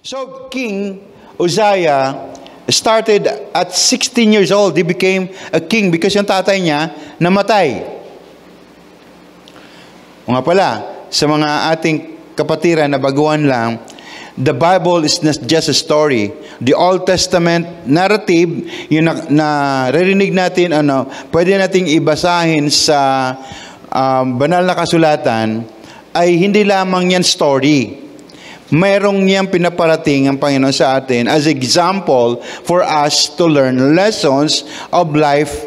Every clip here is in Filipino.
So, King Uzziah started at 16 years old. He became a king because yung tatay niya namatay. Mga pala, sa mga ating kapatiran na baguhan lang, the Bible is not just a story. The Old Testament narrative, yung naririnig natin, pwede nating ibasahin sa banal na kasulatan, ay hindi lamang yan story. Mayroong niyang pinaparating ang Panginoon sa atin as example for us to learn lessons of life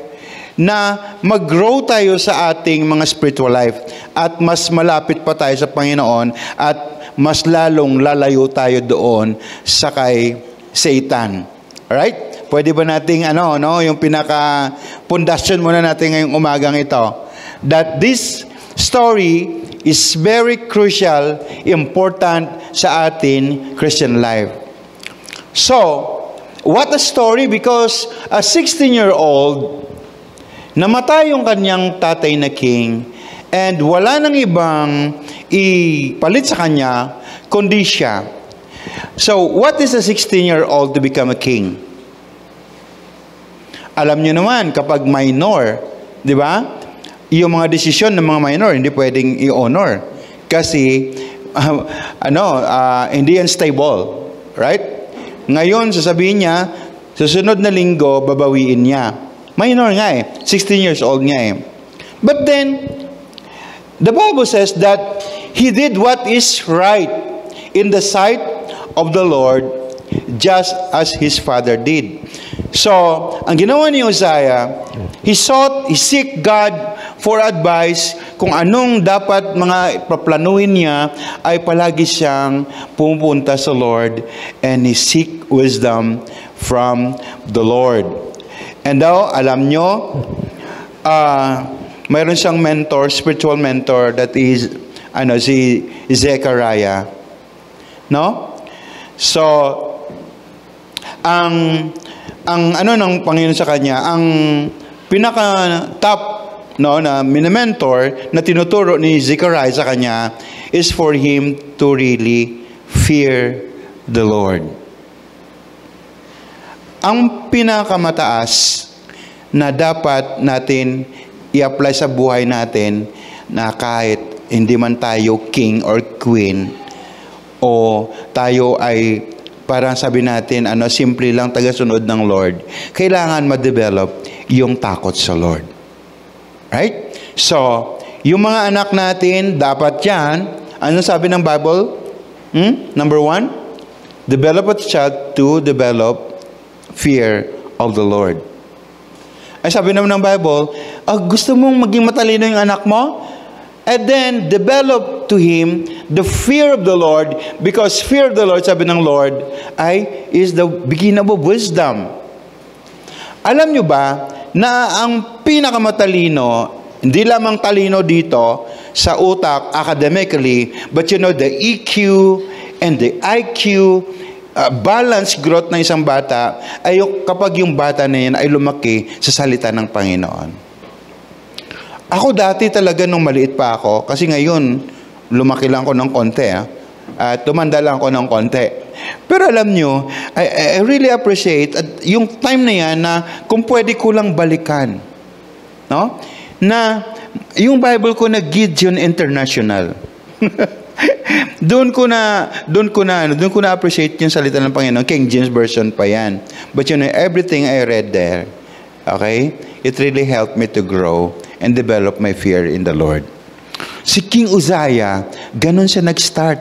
na mag-grow tayo sa ating mga spiritual life at mas malapit pa tayo sa Panginoon at mas lalong lalayo tayo doon sa kay Satan. Alright? Pwede ba nating yung pinaka-pundasyon muna natin ngayong umagang ito? That this story is very crucial, important sa atin Christian life. So, what a story, because a 16-year-old, namatay yung kanyang tatay na king, and wala nang ibang ipalit sa kanya, kundi siya. So, what is a 16-year-old to become a king? Alam nyo naman, kapag minor, di ba? Yung mga desisyon ng mga minor, hindi pwedeng i-honor. Kasi, hindi yan stable. Right? Ngayon, sasabihin niya, susunod na linggo, babawiin niya. Minor nga 16 years old nga But then, the Bible says that he did what is right in the sight of the Lord, just as his father did. So, ang ginawa ni Uzziah, he seek God for advice kung anong dapat mga paplanuhin niya, ay palagi siyang pumunta sa Lord, and he seek wisdom from the Lord. And daw, alam nyo, mayroon siyang mentor, spiritual mentor, that is, si Zechariah. No? So, ang ng Panginoon sa kanya, ang pinaka-top na mini-mentor na tinuturo ni Zechariah sa kanya is for him to really fear the Lord. Ang pinakamataas na dapat natin i-apply sa buhay natin, na kahit hindi man tayo king or queen, o tayo ay parang sabi natin, simple lang tagasunod ng Lord, kailangan ma-develop yung takot sa Lord. Right? So, yung mga anak natin, dapat yan, ano sabi ng Bible? Number 1, develop a child to develop fear of the Lord. Ay sabi naman ng Bible, gusto mong maging matalino yung anak mo? And then, develop to him the fear of the Lord, because fear of the Lord, sabi ng Lord, is the beginning of wisdom. Alam nyo ba, na ang pinakamatalino, hindi lamang talino dito sa utak, academically, but the EQ and the IQ, balanced growth ng isang bata, ay kapag yung bata na yan ay lumaki sa salita ng Panginoon. Ako dati talaga nung maliit pa ako, kasi ngayon, lumaki lang ako ng konti, at tumanda lang ako ng konti. Pero alam nyo, I really appreciate yung time na yan na kung pwede ko lang balikan. No? Na yung Bible ko na Gideon International. Doon ko na appreciate yung salita ng Panginoon. King James Version pa yan. But everything I read there, okay, it really helped me to grow and develop my fear in the Lord. Si King Uzziah, ganun siya nag-start.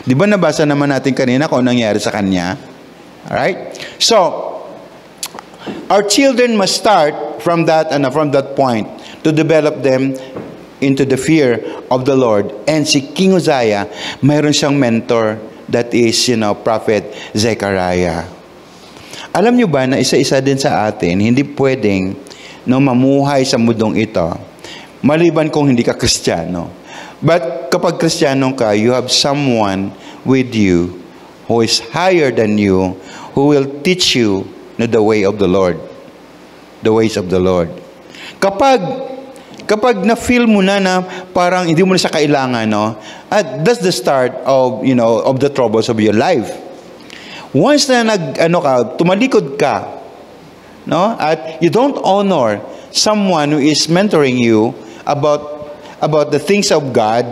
Di ba nabasa naman natin kanina kung nangyari sa kanya? Alright? So, our children must start from that point to develop them into the fear of the Lord. And si King Uzziah, mayroon siyang mentor, that is, Prophet Zechariah. Alam nyo ba na isa-isa din sa atin, hindi pwedeng mamuhay sa mundong ito, maliban kung hindi ka Kristiyano. But kapag Kristiyano ka, you have someone with you who is higher than you, who will teach you the way of the Lord, the ways of the Lord. Kapag na-feel mo na parang hindi mo na siya kailangan, that's the start of, of the troubles of your life. Once na tumalikod ka, no? At you don't honor someone who is mentoring you about the things of God,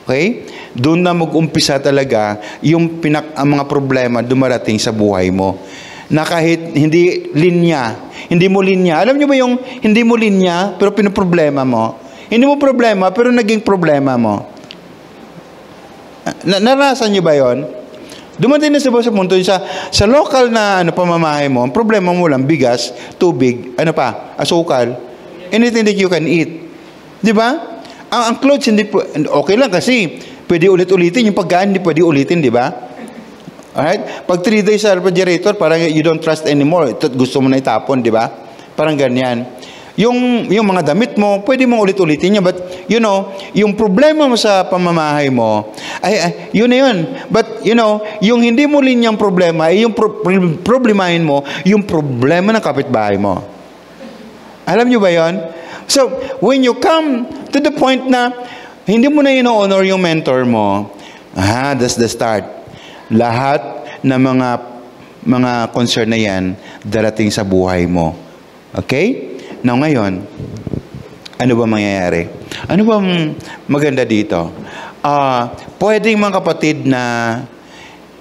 okay? Doon na mag-umpisa talaga yung ang mga problema dumarating sa buhay mo. Na kahit hindi mo linya. Alam niyo ba yung hindi mo linya pero pinoproblema mo? Hindi mo problema pero naging problema mo. Naranasan niyo ba yon? Dumating na sa punto sa local na pamamahay mo, ang problema mo lang bigas, tubig, asukal, anything that you can eat. 'Di ba? Ang clothes hindi okay lang kasi pwede ulit-ulitin yung pagkain, hindi pwede ulitin, 'di ba? Alright? Pag 3 days sa refrigerator, parang you don't trust anymore. Gusto mo na itapon, 'di ba? Parang ganyan. Yung mga damit mo, pwede mong ulit-ulitin niya, but yung problema mo sa pamamahay mo, yun na yun. But yung hindi mo linyang problema, yung problemahin mo, yung problema ng kapitbahay mo. Alam niyo ba yun? So, when you come to the point na hindi mo na ino-honor yung mentor mo, that's the start. Lahat ng mga concern na yan, darating sa buhay mo. Okay? Now ngayon, ano ba mangyayari? Ano bang maganda dito? Pwedeng mga kapatid na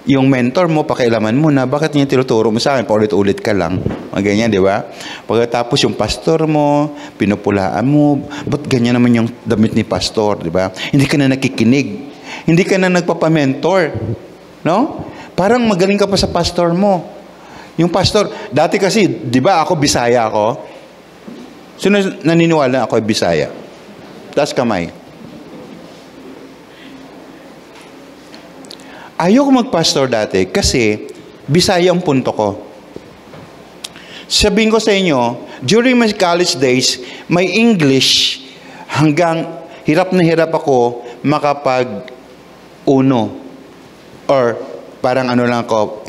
yung mentor mo, pakialaman mo na bakit niya tinuturo mo sa akin, paulit-ulit ka lang. Ganyan, di ba? Pagkatapos yung pastor mo, pinupulaan mo, ba't ganyan naman yung damit ni pastor, di ba? Hindi ka na nakikinig. Hindi ka na nagpapamentor. No? Parang magaling ka pa sa pastor mo. Yung pastor, dati kasi, di ba ako Bisaya ako? Sino naniniwala ako ay Bisaya? Taas kamay. Ayoko magpastor dati kasi Bisaya ang punto ko. Sabihin ko sa inyo, during my college days, my English, hanggang hirap na hirap ako makapag-uno. Or parang lang ako,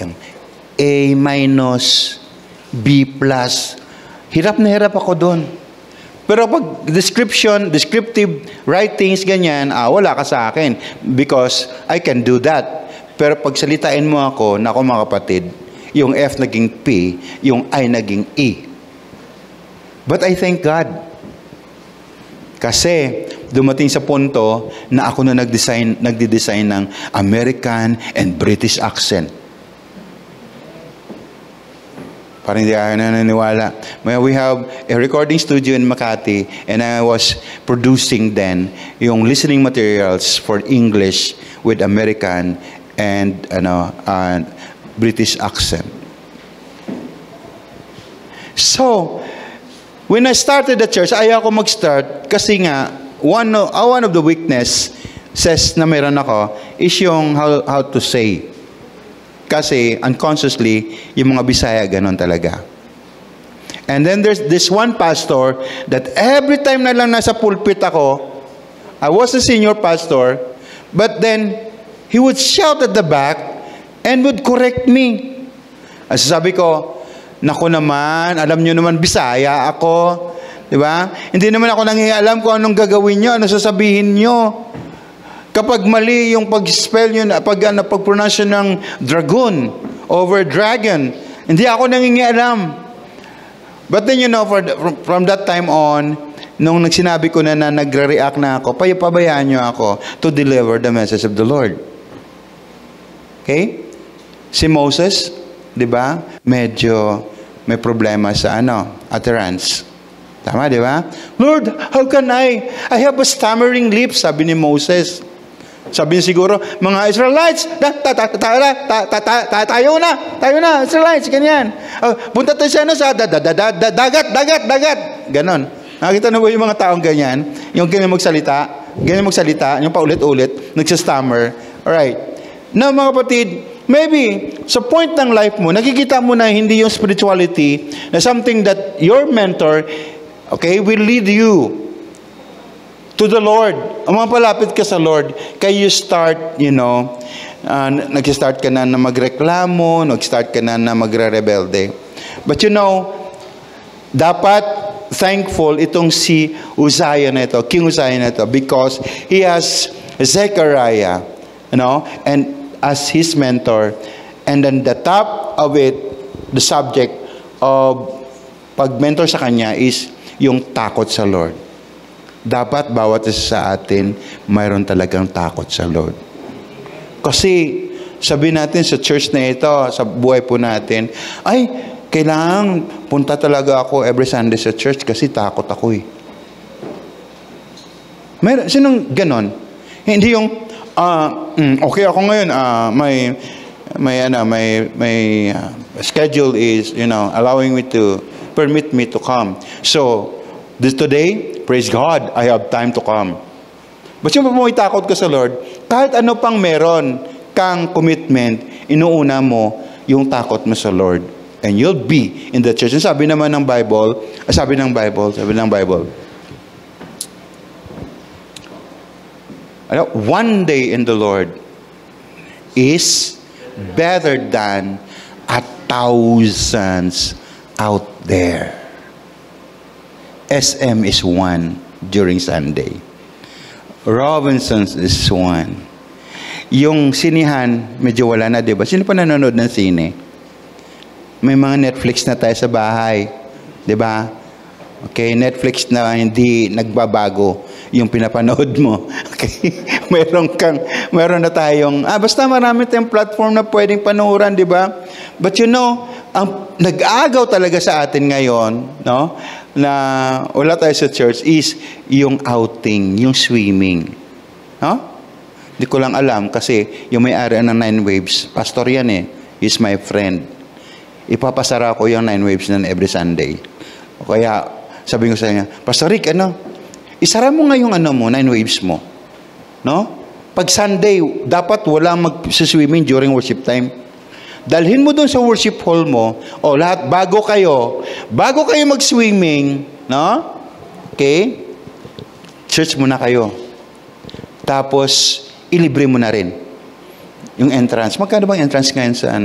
A minus, B plus. Hirap na hirap ako doon. Pero pag descriptive writings, ganyan, wala ka sa akin. Because I can do that. Pero pag salitain mo ako, nako mga kapatid, yung F naging P, yung I naging E. But I thank God. Kasi dumating sa punto na ako na nagde-design ng American and British accent. Parang hindi ako naniniwala. We have a recording studio in Makati and I was producing then yung listening materials for English with American and British accent. So, when I started the church, ayaw ko mag-start kasi nga, one of the weaknesses na meron ako is yung how to say. Kasi unconsciously, yung mga Bisaya, ganon talaga. And then there's this one pastor that every time na lang nasa pulpit ako, I was a senior pastor, but then he would shout at the back and would correct me. As sabi ko, naku naman, alam nyo naman, Bisaya ako. Diba? Hindi naman ako nangialam kung anong gagawin nyo, ano sasabihin nyo. Kapag mali yung pag-spell yun, pag-pronounce ng dragoon over dragon, hindi ako nangingialam. But then from that time on, nung nagsinabi ko na nagre-react na ako, pabayaan nyo ako to deliver the message of the Lord. Okay? Si Moses, di ba? Medyo may problema sa utterance. Tama, di ba? Lord, how can I have a stammering lips, sabi ni Moses. Sabi niya siguro, mga Israelites, tayo na, Israelites, ganyan. Punta tayo sa dagat. Ganon. Nakita na ba yung mga taong ganyan? Yung ganyan magsalita, yung paulit-ulit, nagsastammer. Alright. Now, mga kapatid, maybe, sa point ng life mo, nakikita mo na hindi yung spirituality, na something that your mentor, okay, will lead you to the Lord. Mapalapit ka sa Lord, kaya you start, nag-start ka na magreklamo, nag-start ka na magre-rebelde. But dapat thankful itong si Uzziah na ito, King Uzziah na ito, because he has Zechariah, and as his mentor, And then the top of it, the subject of pag-mentor sa kanya is yung takot sa Lord. Dapat bawat isa sa atin mayroon talagang takot sa Lord. Kasi sabi natin sa church na ito, sa buhay po natin, ay, kailangan punta talaga ako every Sunday sa church kasi takot ako eh. Sinong ganon? Hindi yung, okay ako ngayon, my schedule is, allowing me to, permit me to come. So, today, praise God, I have time to come. But yung may takot ka sa Lord, kahit ano pang meron kang commitment, inuuna mo yung takot mo sa Lord. And you'll be in the church. And sabi naman ng Bible, one day in the Lord is better than 1,000 out there. SM is one during Sunday. Robinsons is one. Yung sinihan, medyo wala na, diba? Sino pa nanonood ng sine? May mga Netflix na tayo sa bahay. Diba? Okay, Netflix na hindi nagbabago yung pinapanood mo. Okay? meron na tayong, basta marami tayong platform na pwedeng panuoran, diba? But ang nag-aagaw talaga sa atin ngayon, no? Na wala tayo sa church is yung outing, yung swimming. No? Hindi ko lang alam kasi yung may-ari ng 9 Waves, pastor yan eh, is my friend. Ipapasara ko yung 9 Waves na every Sunday. Kaya sabi ko sa kanya, Pastor Rick, isara mo nga yung 9 Waves mo. No? Pag Sunday, dapat wala mag-swimming during worship time. Dalhin mo doon sa worship hall mo, lahat, bago kayo mag-swimming, no? Okay? Church muna kayo. Tapos, ilibre mo na rin yung entrance. Magkano bang entrance ngayon sa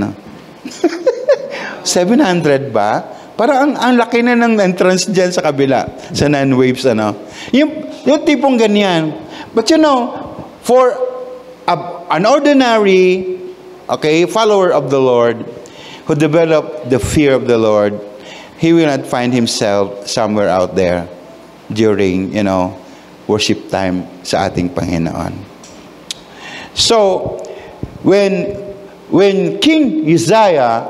700 ba? Parang ang laki na ng entrance dyan sa kabila, sa 9 Waves, Yung tipong ganyan. But for an ordinary, follower of the Lord, who developed the fear of the Lord, he will not find himself somewhere out there during, worship time sa ating Panginoon. So, when King Uzziah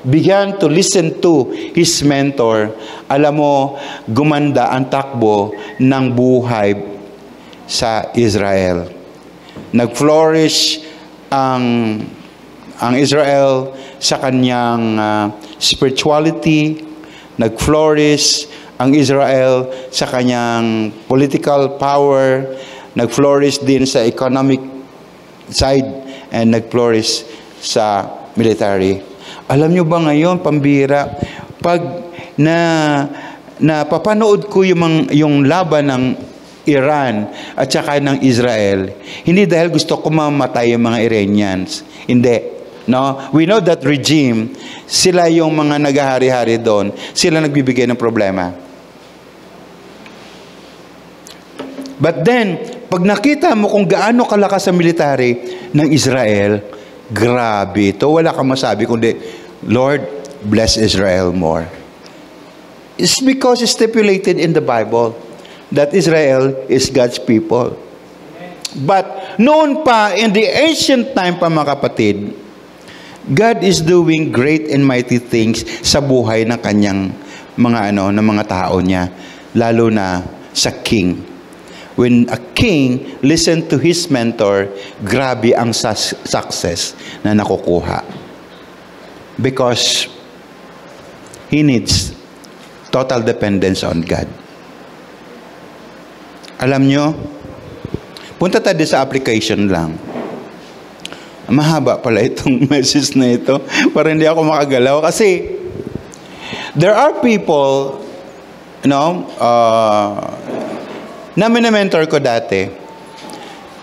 began to listen to his mentor, alam mo, gumanda ang takbo ng buhay sa Israel. Nag-flourish ang Israel sa kanyang spirituality, nag-flourish ang Israel sa kanyang political power, nag-flourish din sa economic side, and nag-flourish sa military. Alam nyo ba ngayon, pambira, pag napapanood ko yung laban ng Iran at saka ng Israel, hindi dahil gusto ko mamatay yung mga Iranians. Hindi. No? We know that regime, sila yung mga naghahari-hari doon, sila nagbibigay ng problema. But then, pag nakita mo kung gaano kalakas ang military ng Israel, grabe ito. Wala kang masabi kundi, Lord, bless Israel more. It's because it's stipulated in the Bible that Israel is God's people. But noon pa, in the ancient time pa mga kapatid, God is doing great and mighty things sa buhay ng kanyang ng mga tao niya, lalo na sa king. When a king listened to his mentor, grabe ang success na nakukuha. Because he needs total dependence on God. Alam nyo, punta tayo sa application lang. Mahaba pala itong message na ito para hindi ako makagalaw. Kasi there are people, na mini-mentor ko dati,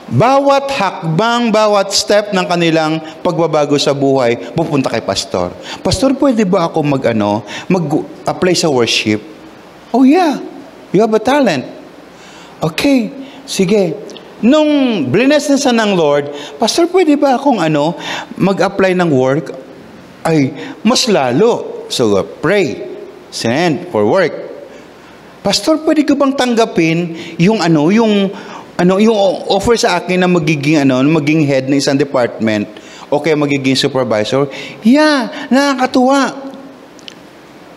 bawat hakbang, bawat step ng kanilang pagbabago sa buhay, pupunta kay pastor. Pastor, pwede ba ako mag-apply sa worship? Oh yeah, you have a talent. Okay, sige. Nung blines na siya ng Lord, Pastor, pwede ba akong mag-apply ng work? Ay, mas lalo. So, pray. Send for work. Pastor, pwede ko bang tanggapin yung offer sa akin na magiging head ng isang department o kaya magiging supervisor? Yeah, nakakatuwa.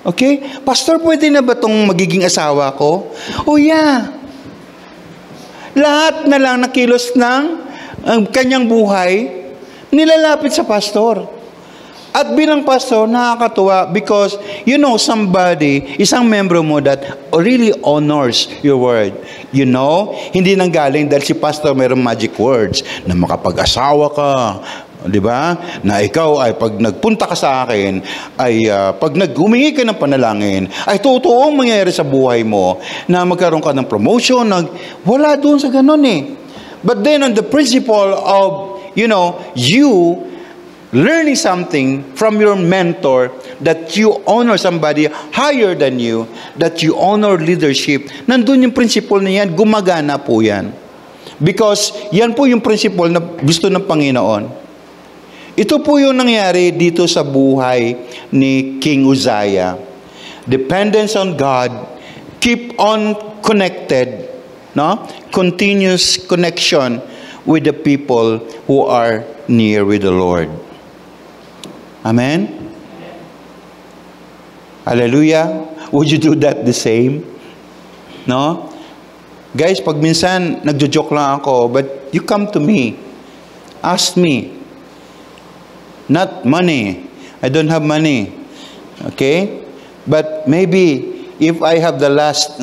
Okay? Pastor, pwede na ba itong magiging asawa ko? Oh, yeah. Lahat na lang nakilos ng kanyang buhay, nilalapit sa pastor. At bilang pastor, nakakatuwa because somebody, isang membro mo that really honors your word. Hindi nang galing dahil si pastor mayroong magic words na makapag-asawa ka, di ba? Na ikaw ay pag nagpunta ka sa akin, ay pag humingi ka ng panalangin, ay totoong mangyayari sa buhay mo na magkaroon ka ng promotion. Wala doon sa ganun eh. But then on the principle of, you learning something from your mentor, that you honor somebody higher than you, that you honor leadership, nandun yung principle na yan, gumagana po yan. Because yan po yung principle na gusto ng Panginoon. Ito po yung nangyari dito sa buhay ni King Uzziah. Dependence on God, keep on connected, continuous connection with the people who are near with the Lord. Amen? Hallelujah. Would you do that the same? No? Guys, pag minsan nagjo-joke lang ako, but you come to me. Ask me. Not money. I don't have money. Okay? But maybe if I have the last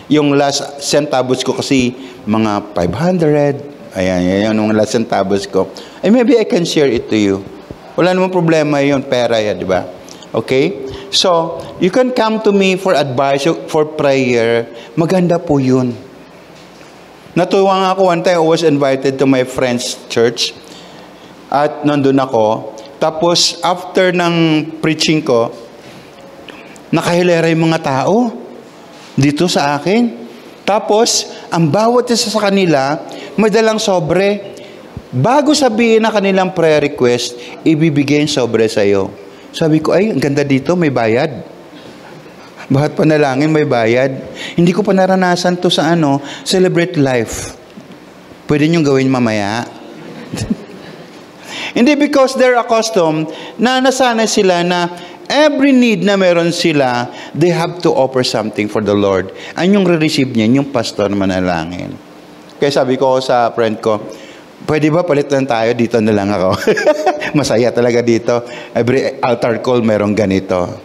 yung last centavos ko kasi mga 500, ayan yung last centavos ko. Maybe I can share it to you. Wala namang problema yun, pera yan, di ba? Okay? So, you can come to me for advice, for prayer. Maganda po yun. Natuwa nga ako, one time I was invited to my friend's church. At nandun ako. Tapos, after ng preaching ko, nakahilera yung mga tao dito sa akin. Tapos, ang bawat isa sa kanila, may dalang sobre. Bago sabihin na kanilang prayer request, ibibigay yung sobre sa'yo. Sabi ko, ay, ang ganda dito, may bayad. Bakit panalangin, may bayad? Hindi ko pa naranasan to sa Celebrate Life. Pwede niyong gawin mamaya. Hindi, because they're accustomed na nasanay sila na every need na meron sila, they have to offer something for the Lord. Ang yung re-receive niya, yung pastor manalangin. Kaya sabi ko sa friend ko, pwede ba palit lang tayo? Dito na lang ako. Masaya talaga dito. Every altar call merong ganito.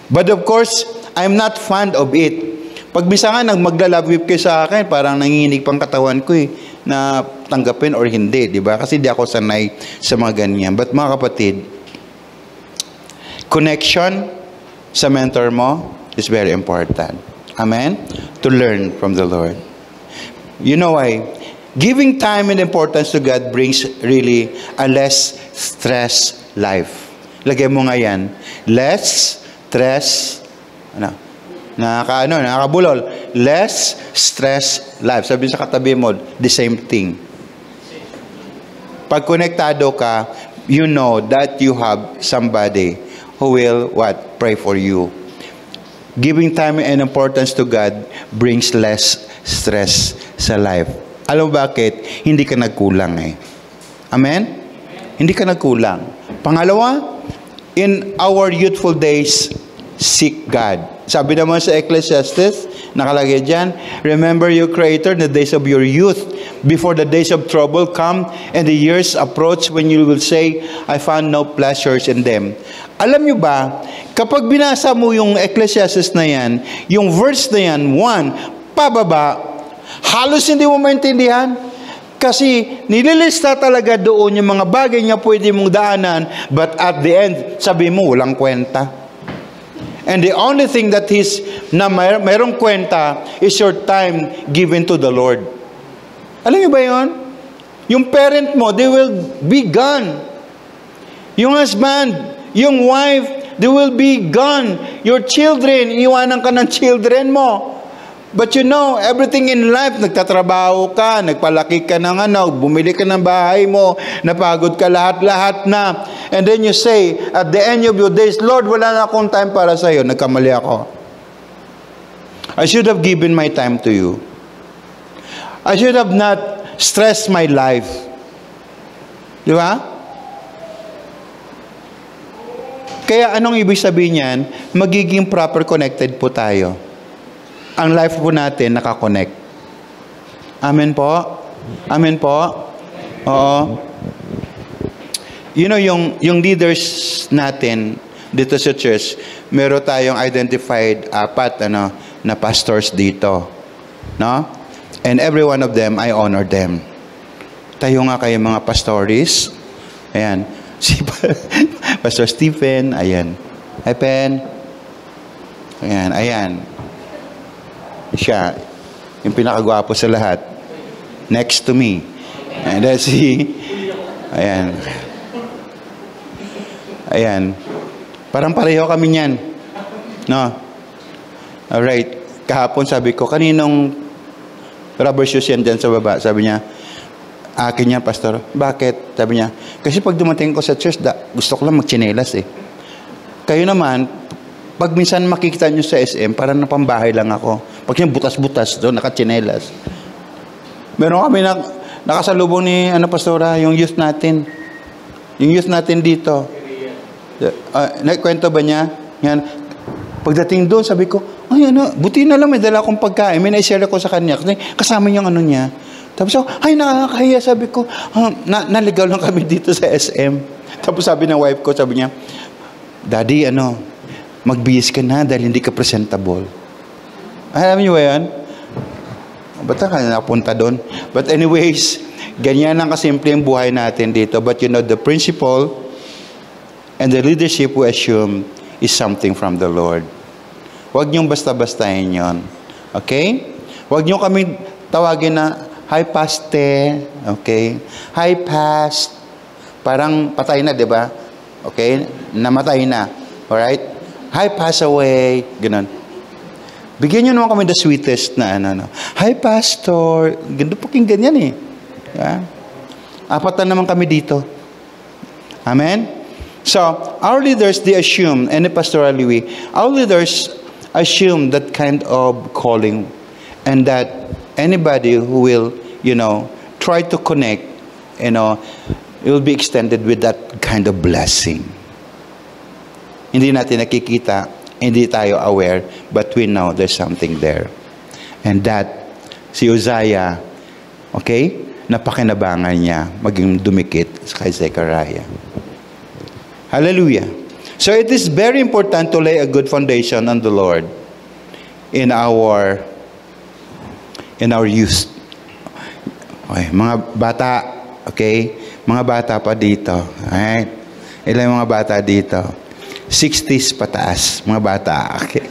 But of course, I'm not fond of it. Pag misa nga magla-love whip kayo sa akin, parang nanginginig pang katawan ko na tanggapin or hindi, di ba? Kasi di ako sanay sa mga ganyan. But mga kapatid, connection sa mentor mo is very important. Amen? To learn from the Lord. You know why? Giving time and importance to God brings really a less stress life. Lagay mo nga yan. Less stress, nakakabulol. Less stress life. Sabi sa katabi mo, the same thing. Pag konektado ka, you know that you have somebody who will, pray for you. Giving time and importance to God brings less stress sa life. Alam mo bakit? Hindi ka nagkulang Amen? Hindi ka nagkulang. Pangalawa, in our youthful days, seek God. Sabi naman sa Ecclesiastes, nakalagay dyan, remember your Creator in the days of your youth, before the days of trouble come and the years approach when you will say, I found no pleasures in them. Alam nyo ba, kapag binasa mo yung Ecclesiastes na yan, yung verse na yan, 1, pababa, halos hindi mo maintindihan. Kasi nililista talaga doon yung mga bagay niya pwede mong daanan, but at the end, sabi mo, walang kwenta. And the only thing that na mayroong kwenta is your time given to the Lord. Alam niyo ba yun? Yung parent mo, they will be gone. Yung husband, yung wife, they will be gone. Your children, iwanan ka ng children mo. But you know, everything in life, nagtatrabaho ka, nagpalaki ka ng bumili ka ng bahay mo, napagod ka lahat-lahat na. And then you say, at the end of your days, Lord, wala na akong time para sa'yo. Nagkamali ako. I should have given my time to you. I should have not stressed my life. Di ba? Kaya anong ibig sabihin yan? Magiging proper connected po tayo. Ang life po natin nakakonect. Amen po? Amen po? Oo. You know, yung leaders natin dito sa church, meron tayong identified apat na pastors dito. No? And every one of them, I honor them. Tayo nga kayo mga pastores. Ayan. Si Pastor Stephen, ayan. Hi, Pen. Ayan. Siya, yung pinakagwapo sa lahat. Next to me. And then ayan. Parang pareho kami niyan. No? Alright. Kahapon sabi ko, kaninong rubber shoes yan dyan sa baba? Sabi niya, akin yan, pastor. Bakit? Sabi niya, kasi pag dumating ko sa church, gusto ko lang magtsinelas eh. Kayo naman, pag minsan makikita nyo sa SM, parang napambahay lang ako. Pag yung butas-butas doon, nakatsinelas. Meron kami nakasalubong ni, pastora, yung youth natin. Yung youth natin dito. Nagkwento ba niya? Yan. Pagdating doon, sabi ko, buti na lang may dala akong pagkain. May na-share ko sa kanya. Kasi kasama yung niya. Tapos nakakahiya, sabi ko, naligaw lang kami dito sa SM. Tapos sabi ng wife ko, sabi niya, Daddy, magbihis ka na dahil hindi ka presentable. Alam niyo ba yan? Ba't ka napunta doon? But anyways, ganyan lang kasimple ang buhay natin dito. But you know, the principle and the leadership we assume is something from the Lord. Huwag niyong basta-bastahin yon. Okay? Huwag niyo kami tawagin na, hi, paste. Okay? Hi, past. Parang patay na, di ba? Okay? Namatay na. Alright? Hi, pass away. Ganun. Bigyan nyo naman kami the sweetest na Hi, pastor. Ganda pakinggan yan eh. Yeah? Apat na naman kami dito. Amen? So, our leaders, they assume, and pastorally our leaders assume that kind of calling and that anybody who will, try to connect, it will be extended with that kind of blessing. Hindi natin nakikita, hindi tayo aware, but we know there's something there. And that, si Uzziah, okay, napakinabangan niya maging dumikit kay Zechariah. Hallelujah. So it is very important to lay a good foundation on the Lord in our youth. Okay, mga bata, okay? Mga bata pa dito. Alright? Ilang mga bata dito? 60s pataas, mga bata. Okay.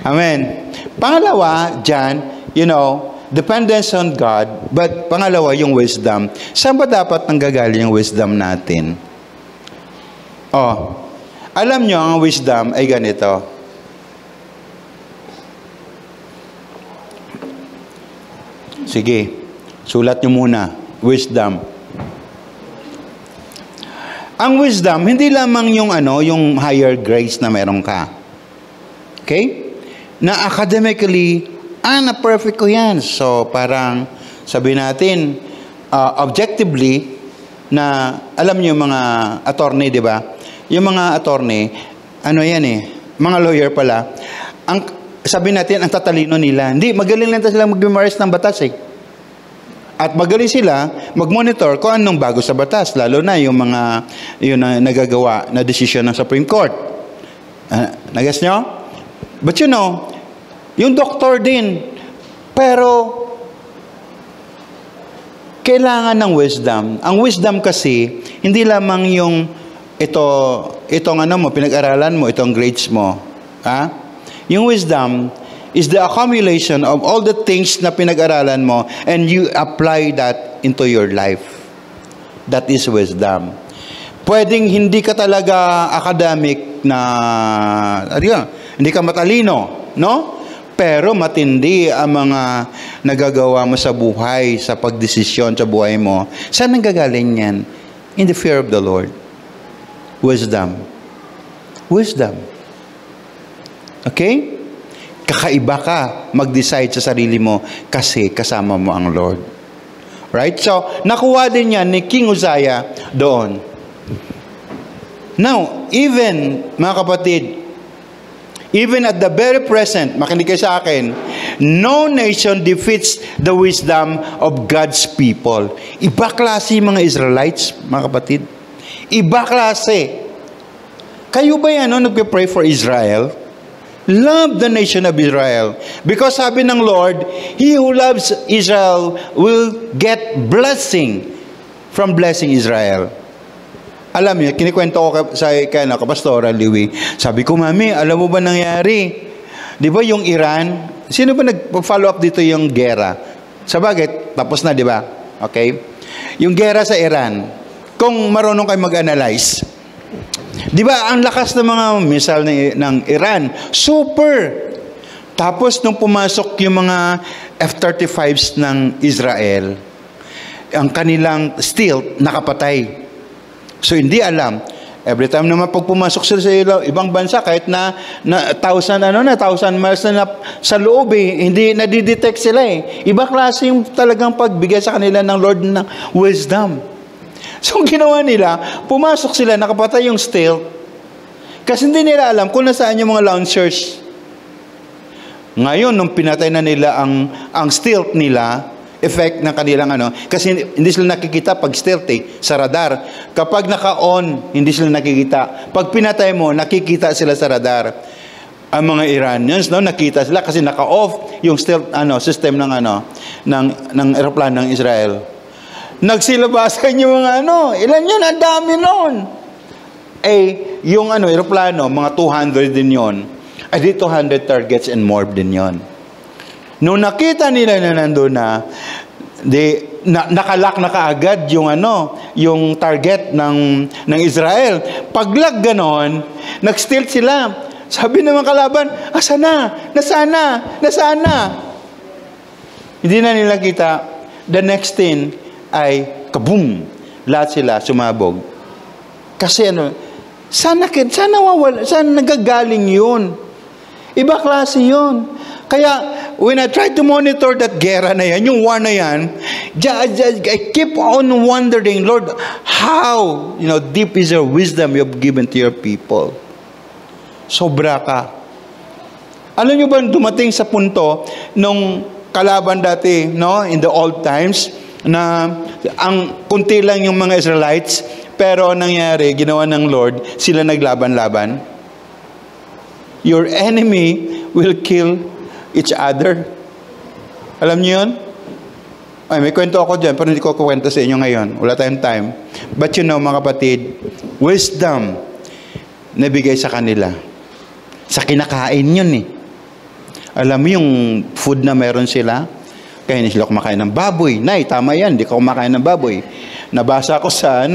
Amen. Pangalawa, dyan, dependence on God, but pangalawa, yung wisdom. Saan ba dapat nanggagaling yung wisdom natin? Alam nyo, ang wisdom ay ganito. Sige, sulat nyo muna. Wisdom. Ang wisdom, hindi lamang yung higher grades na meron ka. Okay? Na academically, na-perfect ko yan. So, parang, sabi natin, objectively, na, alam niyo mga attorney, di ba? Yung mga attorney, mga lawyer pala, sabi natin, ang tatalino nila. Hindi, magaling lang sila mag-memorize ng batas eh. At magaling sila mag-monitor kung anong bago sa batas, lalo na yung mga nagagawa na desisyon ng Supreme Court. Nagas nyo? But yung doktor din, pero kailangan ng wisdom. Ang wisdom kasi, hindi lamang yung itong pinag-aralan mo, itong grades mo. Yung wisdom is the accumulation of all the things na pinag-aralan mo and you apply that into your life. That is wisdom. Pwedeng hindi ka talaga academic na, hindi ka matalino, no? Pero matindi ang mga nagagawa mo sa buhay, sa pagdesisyon sa buhay mo. Saan nanggagaling yan? In the fear of the Lord. Wisdom. Wisdom. Okay? Kakaiba ka mag-decide sa sarili mo kasi kasama mo ang Lord. Right? So, nakuha din yan ni King Uzziah doon. Now, even, mga kapatid, even at the very present, makinig kayo sa akin, no nation defeats the wisdom of God's people. Iba klase yung mga Israelites, mga kapatid. Iba klase. Kayo ba yan, nagpe-pray for Israel? Love the nation of Israel. Because sabi ng Lord, He who loves Israel will get blessing from blessing Israel. Alam niyo, kinikwento ko sa Kapastora Liwi. Sabi ko, Mami, alam mo ba nangyari? Di ba yung Iran? Sino ba nag-follow up dito yung gera? Sabagay, tapos na, di ba? Okay? Yung gera sa Iran, kung marunong kayo mag-analyze, di ba, ang lakas ng mga missile ng Iran, super. Tapos, nung pumasok yung mga F-35s ng Israel, ang kanilang stealth nakapatay. So, hindi alam. Every time naman pag pumasok sila sa ibang bansa, kahit na 1,000 miles na sa loob hindi nadidetect sila Iba klase yung talagang pagbigay sa kanila ng Lord ng wisdom. So, ang ginawa nila, pumasok sila, nakapatay yung stealth, kasi hindi nila alam kung nasaan yung mga launchers. Ngayon, nung pinatay na nila ang stealth nila, effect ng kanilang kasi hindi sila nakikita pag stealth sa radar. Kapag naka-on, hindi sila nakikita. Pag pinatay mo, nakikita sila sa radar. Ang mga Iranians, nakita sila kasi naka-off yung stealth system ng eroplano ng Israel. Nagsilabasan yung mga ilan yun, ang dami nun. Yung eroplano, mga 200 din yun. Di 200 targets and more din yun. Nung nakita nila na nandun nakalak na kaagad yung yung target ng Israel. Paglag ganon, nag-stealth sila. Sabi ng mga kalaban, asa na? Nasaan na? Hindi na nila kita. The next thing ay kaboom! Lahat sila sumabog. Kasi saan nagagaling yun? Iba klase yun. Kaya, when I try to monitor that gera na yan, yung war na yan, I keep on wondering, Lord, how, deep is your wisdom you have given to your people? Sobra ka. Alam nyo ba, dumating sa punto, nung kalaban dati, in the old times, na ang kunti lang yung mga Israelites, pero nangyari, ginawa ng Lord, sila naglaban-laban. Your enemy will kill each other. Alam niyo yun? May kwento ako dyan, pero hindi ko kukwento sa inyo ngayon. Wala tayong time. But mga kapatid, wisdom nabigay sa kanila. Sa kinakain yun Alam mo yung food na meron sila? Kaya hindi sila kumakain ng baboy. Nay, tama yan, hindi ka kumakain ng baboy. Nabasa ko sa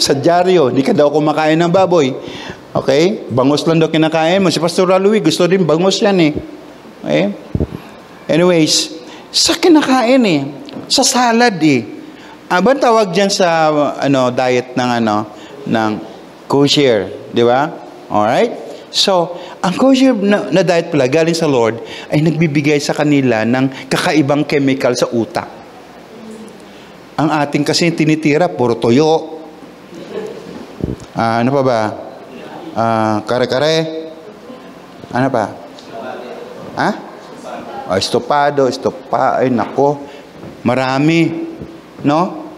sa dyaryo, hindi ka daw kumakain ng baboy. Okay? Bangus lang daw kinakain mo. Si Pastor Louie, gusto din bangus yan Okay? Anyways, sa kinakain sa salad Abang tawag dyan sa diet ng kosher, di ba? Alright? So, ang kosher na diet pala galing sa Lord ay nagbibigay sa kanila ng kakaibang chemical sa utak. Ang ating kasi tinitira, puro toyo. Ano pa ba? Kare-kare. Ano pa? Estopado. Ay, nako. Marami. No?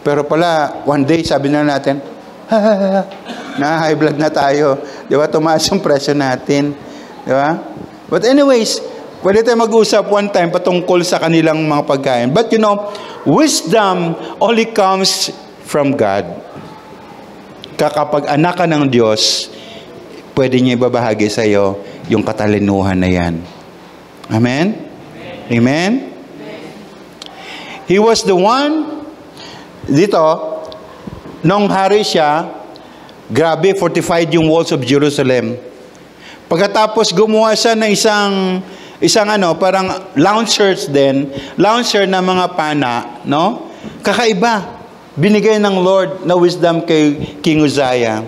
Pero pala, one day, sabi na natin, na high blood na tayo. Di ba? Tumaas yung presyo natin. Di ba? But anyways, pwede tayo mag-usap one time patungkol sa kanilang mga pagkain. But wisdom only comes from God. Kapag anak ka ng Diyos, pwede niya ibabahagi sa iyo yung katalinuhan na yan. Amen? Amen? He was the one, dito, nung hari siya, grabe, fortified yung walls of Jerusalem. Pagkatapos gumawa siya ng isang parang launchers din, launcher na mga pana, no? Kakaiba. Binigay ng Lord na wisdom kay King Uzziah.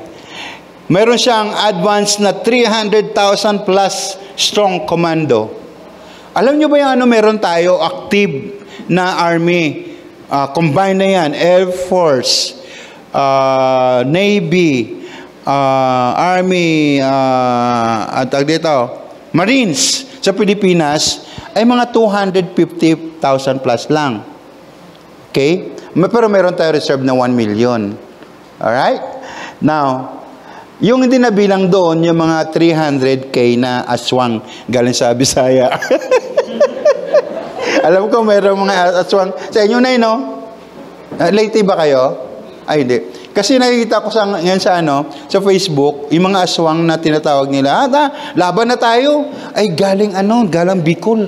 Meron siyang advance na 300,000 plus strong commando. Alam niyo ba yung meron tayo active na army? Combine na yan, Air Force, Navy, Army, at dito, Marines sa Pilipinas ay mga 250,000 plus lang. Okay? Pero meron tayo reserve na 1 million. Alright? Now, yung hindi nabilang doon, yung mga 300K na aswang galing sa Bisaya. Alam ko meron mga aswang. Sa inyo na no? Leyte ba kayo? Ay, hindi. Kasi nakikita ko ngayon sa Facebook, yung mga aswang na tinatawag nila, laban na tayo. Ay, galing Bicol.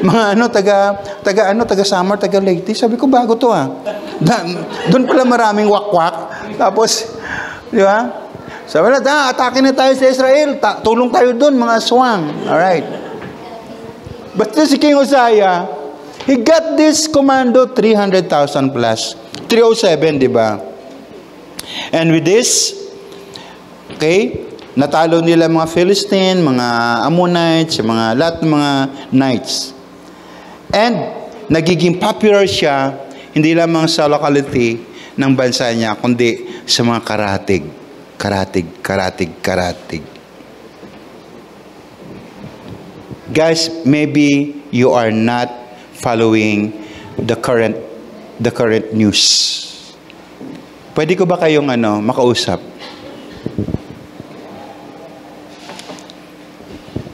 Mga taga Samar, taga Leyte. Sabi ko, bago to doon pala maraming wakwak. Tapos, di ba? Sabi na, atake na tayo sa Israel. Tulong tayo doon, mga aswang. Alright. But si King Uzziah, he got this commando 300,000 plus. 307, di ba? And with this, okay, natalo nila mga Philistine, mga Ammonites, lahat ng mga knights. And nagiging popular siya, hindi lamang sa locality ng bansa niya, kundi sa mga karatig. Guys, maybe you are not following the current news. Pwede ko ba kayong makausap?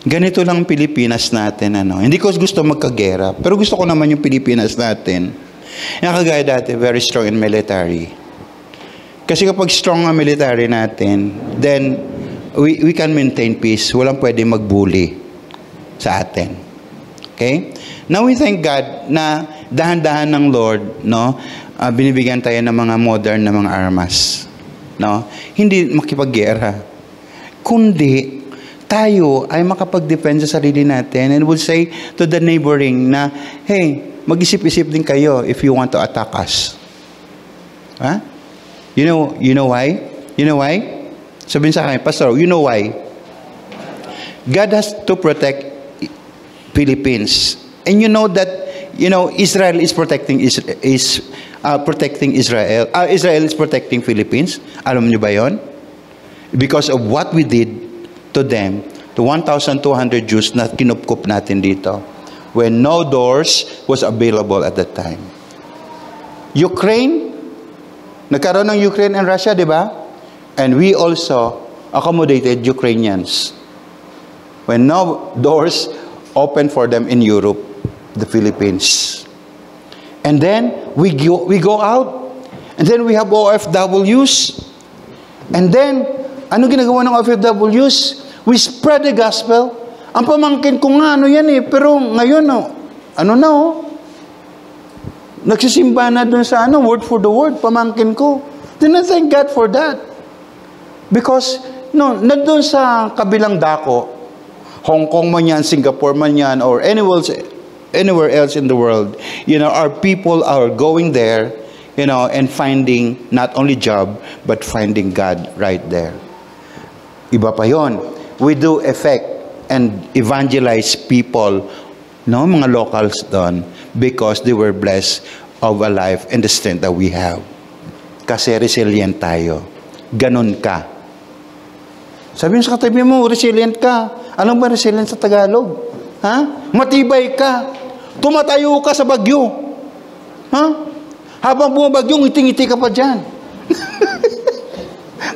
Ganito lang Pilipinas natin, Hindi ko gusto magkagera, pero gusto ko naman yung Pilipinas natin. Yung kagaya dati, very strong in military. Kasi kapag strong ang military natin, then we can maintain peace. Walang pwede magbully sa atin. Okay? Now we thank God na dahan-dahan ng Lord, binibigyan tayo ng mga modern na mga armas. Hindi makipaggera. Kundi tayo ay makapag-defend sa sarili natin and would say to the neighboring na, hey, mag-isip-isip din kayo if you want to attack us. Huh? You know why? You know why? Sabihin sa akin, Pastor, you know why? God has to protect Philippines. And you know that, Israel is protecting Israel. Israel is protecting Philippines. Alam niyo ba yon? Because of what we did to them, to 1,200 Jews na kinupkup natin dito, when no doors was available at that time. Ukraine, nagkaroon ng Ukraine and Russia, di ba? And we also accommodated Ukrainians. When no doors open for them in Europe, the Philippines. And then we go out. And then we have OFWs. And then, ano ginagawa ng OFWs? We spread the gospel. Ang pamangkin ko nga, pero ngayon, nagsisimba na dun sa word for the word, pamangkin ko. Then I thank God for that. Because, nandun sa kabilang dako, Hong Kong man yan, Singapore man yan, or anywhere else in the world, our people are going there, and finding not only job, but finding God right there. Iba pa yon. We do affect and evangelize people, mga locals doon, because they were blessed of a life and the strength that we have. Kasi resilient tayo. Ganun ka. Sabi mo sa katabi mo, resilient ka. Anong ba resilient sa Tagalog? Ha? Matibay ka. Tumatayo ka sa bagyo. Ha? Habang bumabagyo, ngiti-ngiti ka pa dyan.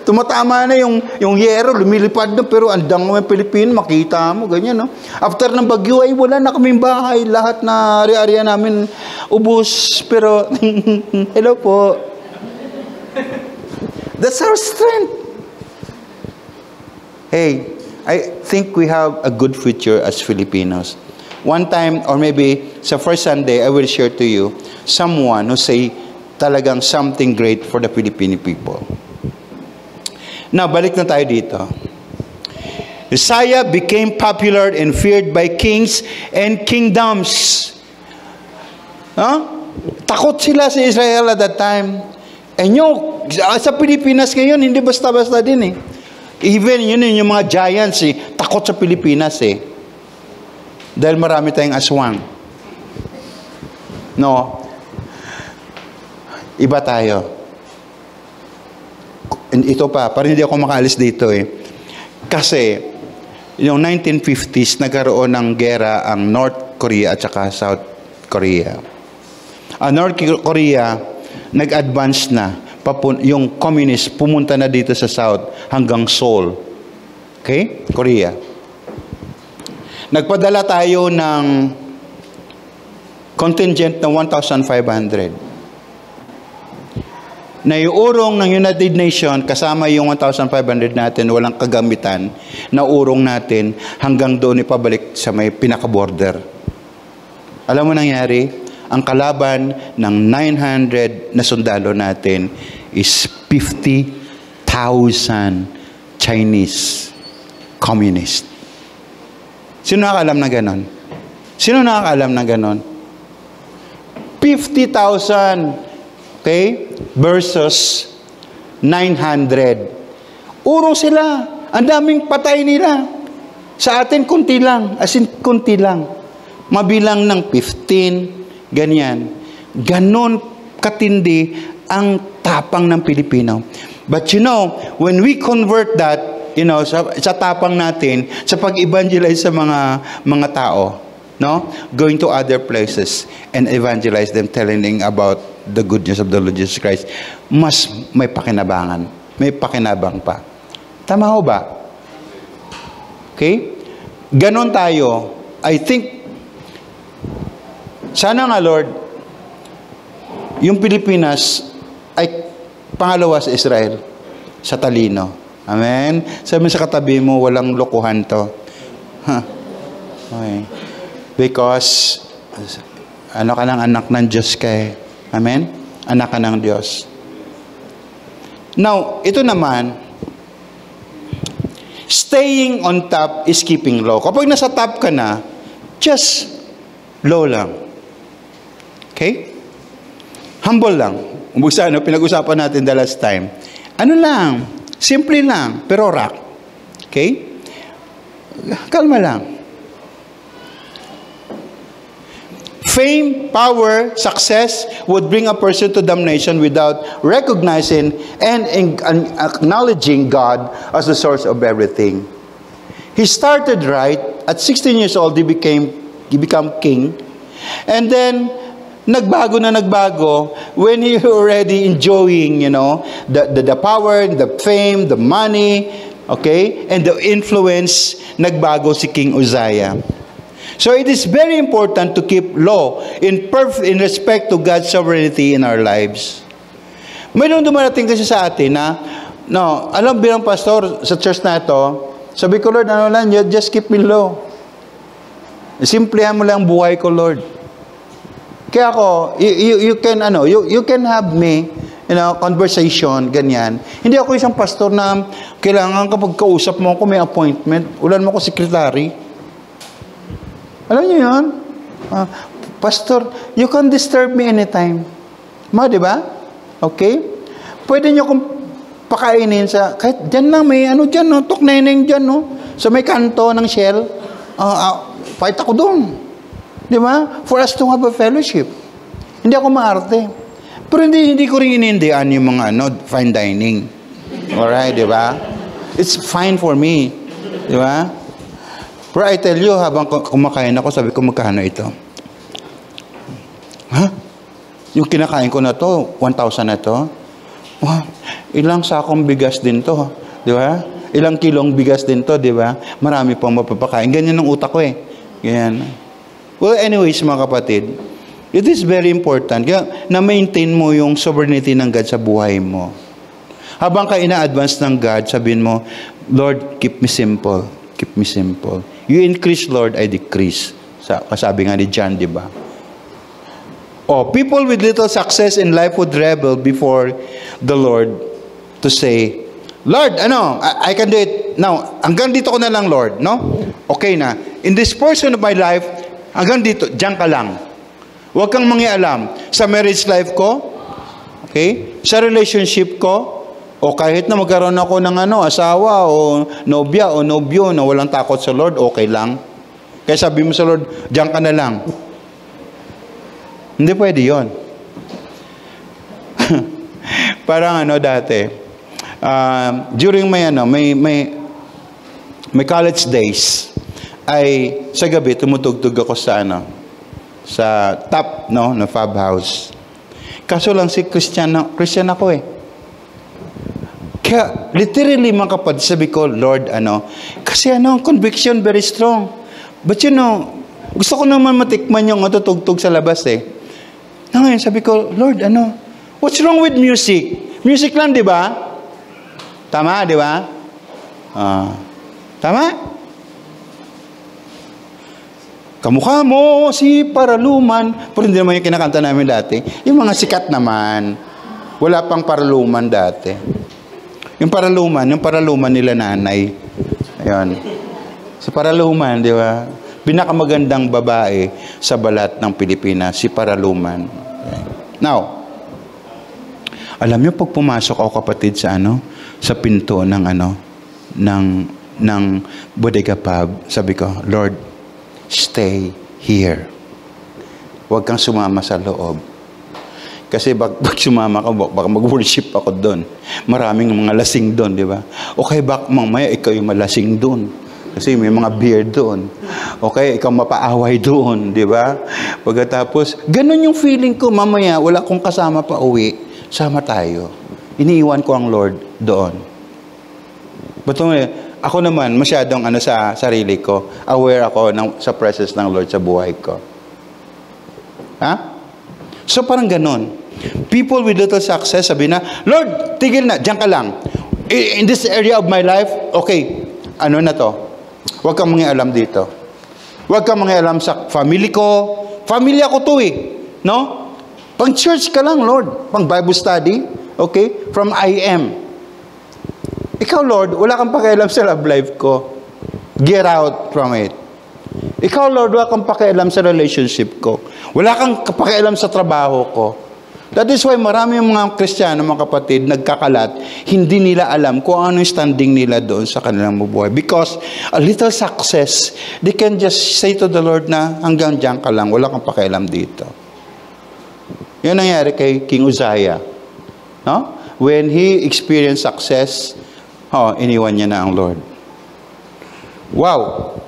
Tumatama na yung yero, lumilipad na, pero andang mo yung Pilipino, makita mo, ganyan, After ng bagyo, ay wala na kaming bahay, lahat na ari-ariya namin ubos, pero, hello po. That's our strength. Hey, I think we have a good future as Filipinos. One time, or maybe sa first Sunday, I will share to you someone who say talagang something great for the Filipino people. Now, balik na tayo dito. Uzziah became popular and feared by kings and kingdoms. Takot sila sa Israel at that time. And sa Pilipinas ngayon, hindi basta-basta din eh. Even yun yung mga giants eh, takot sa Pilipinas eh. Dahil marami tayong aswang. No? Iba tayo. And ito pa, parang hindi ako makaalis dito eh. Kasi, yung 1950s, nagkaroon ng gera ang North Korea at saka South Korea. Ang North Korea, nag-advance na. Yung communist, pumunta na dito sa South hanggang Seoul. Okay? Korea. Nagpadala tayo ng contingent na 1,500. Naiurong ng United Nations, kasama yung 1,500 natin, walang kagamitan, na urong natin hanggang doon ipabalik sa may pinaka-border. Alam mo nangyari? Ang kalaban ng 900 na sundalo natin is 50,000 Chinese communist. Sino nakakaalam na ganon? Sino nakakaalam na ganon? 50,000 okay, versus 900. Urong sila. Ang daming patay nila. Sa atin, kunti lang. As in, kunti lang. Mabilang ng 15, ganyan. Ganon katindi ang tapang ng Pilipino. But you know, when we convert that, you know, sa tapang natin, sa pag-evangelize sa mga tao, no? Going to other places and evangelize them, telling them about the good news of the Lord Jesus Christ, mas may pakinabangan. May pakinabang pa. Tama ho ba? Okay? Ganon tayo. I think, sana nga Lord, yung Pilipinas ay pangalawa sa Israel, sa talino. Amen? Sabi sa katabi mo, walang lokohan to. Okay. Because, ano ka ng anak ng Diyos kay? Amen? Anak ka ng Diyos. Now, ito naman, staying on top is keeping low. Kapag nasa top ka na, just low lang. Okay? Humble lang. Pinag-usapan natin the last time. Ano lang, simple lang, pero rock. Okay? Kalma lang. Fame, power, success would bring a person to damnation without recognizing and acknowledging God as the source of everything. He started right. At 16 years old, he became king. And then, nagbago when he already enjoying, you know, the power, the fame, the money, okay, and the influence, nagbago si King Uzziah. So it is very important to keep low in respect to God's sovereignty in our lives. Mayroon dumarating kasi sa atin na, no, alam bilang pastor sa church na ito, sabi ko, Lord, ano lang, just keep me low. Simplihan mo lang buhay ko, Lord. Kaya ako, you can have me, you know, conversation, ganyan. Hindi ako isang pastor na kailangan kapag kausap mo ako, may appointment. Ulan mo ako secretary. Alam niyo yun? Pastor, you can disturb me anytime. Di ba? Okay? Pwede niyo akong pakainin sa, kahit dyan lang, may ano dyan, no? Tukneneng dyan, no? So may kanto ng Shell. Fight ako doon. Di ba? For us to have a fellowship. Hindi ako maarte. Pero hindi ko rin inindihan yung mga fine dining. Alright, di ba? It's fine for me. Di ba? Pero I tell you, habang kumakain ako, sabi ko, magkano ito? Yung kinakain ko na to, 1,000 na to? Ilang sakong bigas din to. Di ba? Ilang kilong bigas din to, di ba? Marami pang mapapakain. Ganyan ang utak ko eh. Ganyan. Well, anyways, mga kapatid, it is very important na-maintain mo yung sovereignty ng God sa buhay mo. Habang ka ina-advance ng God, sabihin mo, Lord, keep me simple. Keep me simple. You increase, Lord, I decrease. Kasabi nga ni John, di ba? People with little success in life would rebel before the Lord to say, Lord, I can do it. now, hanggang dito ko na lang, Lord, no? Okay na. In this portion of my life, hanggang dito, diyan ka lang. Huwag kang mangialam sa marriage life ko, okay? Sa relationship ko, o kahit na magkaroon ako ng asawa o nobya o nobyo na walang takot sa Lord, okay lang. Kaya sabi mo sa Lord, diyan ka na lang. Hindi pwede yun. Parang dati, during may college days, ay sa gabi tumutugtog ako sa sa top na Fab House. Kaso lang si Christian ako eh. Kaya literally mga kapatid, sabi ko, Lord, kasi conviction very strong. But gusto ko naman matikman yung matutugtog sa labas eh. Ngayon sabi ko, Lord, what's wrong with music? Music lang, di ba? Tama, di ba? Tama? Kamukha mo si Paraluman. Pero hindi naman yung kinakanta namin dati. Yung mga sikat naman. Wala pang Paraluman dati. Yung Paraluman nila nanay. Ayun. Si Paraluman, di ba? Pinakamagandang babae sa balat ng Pilipinas, si Paraluman. Now, alam niyo pag pumasok ako kapatid sa sa pinto ng bodega pub, sabi ko, Lord, stay here. Huwag kang sumama sa loob. Kasi pag sumama ka, baka mag-worship ako doon. Maraming mga lasing doon, di ba? Okay, baka mamaya ikaw yung malasing doon. Kasi may mga beer doon. Okay, ikaw mapaaway doon, di ba? Pagkatapos, ganun yung feeling ko, mamaya, wala kong kasama pa uwi, sama tayo. Iniiwan ko ang Lord doon. But ako naman, masyadong sa sarili ko, aware ako sa presence ng Lord sa buhay ko. Ha? So parang ganun. People with little success, sabi na, Lord, tigil na, diyan ka lang. In this area of my life, okay, na to? Huwag kang mangialam dito. Huwag kang mangialam sa family ko. Family ako to eh. No? Pang church ka lang, Lord. Pang Bible study. Okay? From IM. Ikaw, Lord, wala kang pakialam sa love life ko. Get out from it. Ikaw, Lord, wala kang pakialam sa relationship ko. Wala kang pakialam sa trabaho ko. That is why marami yung mga Kristiyano, mga kapatid, nagkakalat, hindi nila alam kung ano yung standing nila doon sa kanilang bubuhay. Because a little success, they can just say to the Lord na hanggang diyan ka lang, wala kang pakialam dito. Yun nangyari kay King Uzziah. No? When he experienced success, iniwan niya na ang Lord. Wow!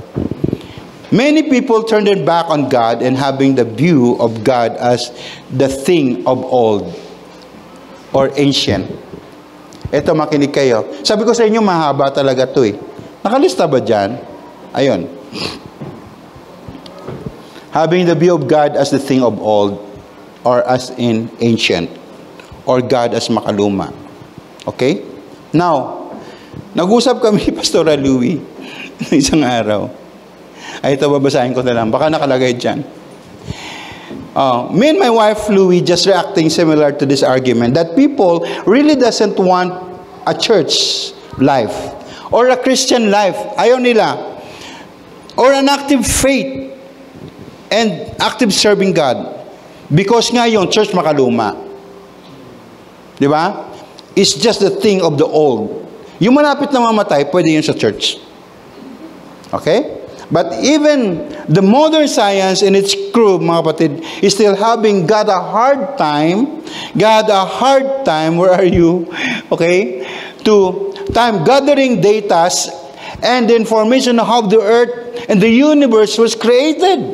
Many people turn their back on God and having the view of God as the thing of old or ancient. Ito, makinig kayo. Sabi ko sa inyo, mahaba talaga ito eh. Nakalista ba dyan? Ayun. Having the view of God as the thing of old or as in ancient or God as makaluma. Okay? Now, nag-usap kami ni Pastor Louie isang araw. Ay, ito babasahin ko na lang. Baka nakalagay dyan. Me and my wife, Louie, just reacting similar to this argument that people really doesn't want a church life or a Christian life. Ayaw nila. Or an active faith and active serving God. Because nga yung church makaluma. Di ba? It's just the thing of the old. Yung malapit na mamatay, pwede yun sa church. Okay? But even the modern science and its crew, mga kapatid, is still having God a hard time. God a hard time, where are you? Okay? To time gathering data and the information of how the earth and the universe was created.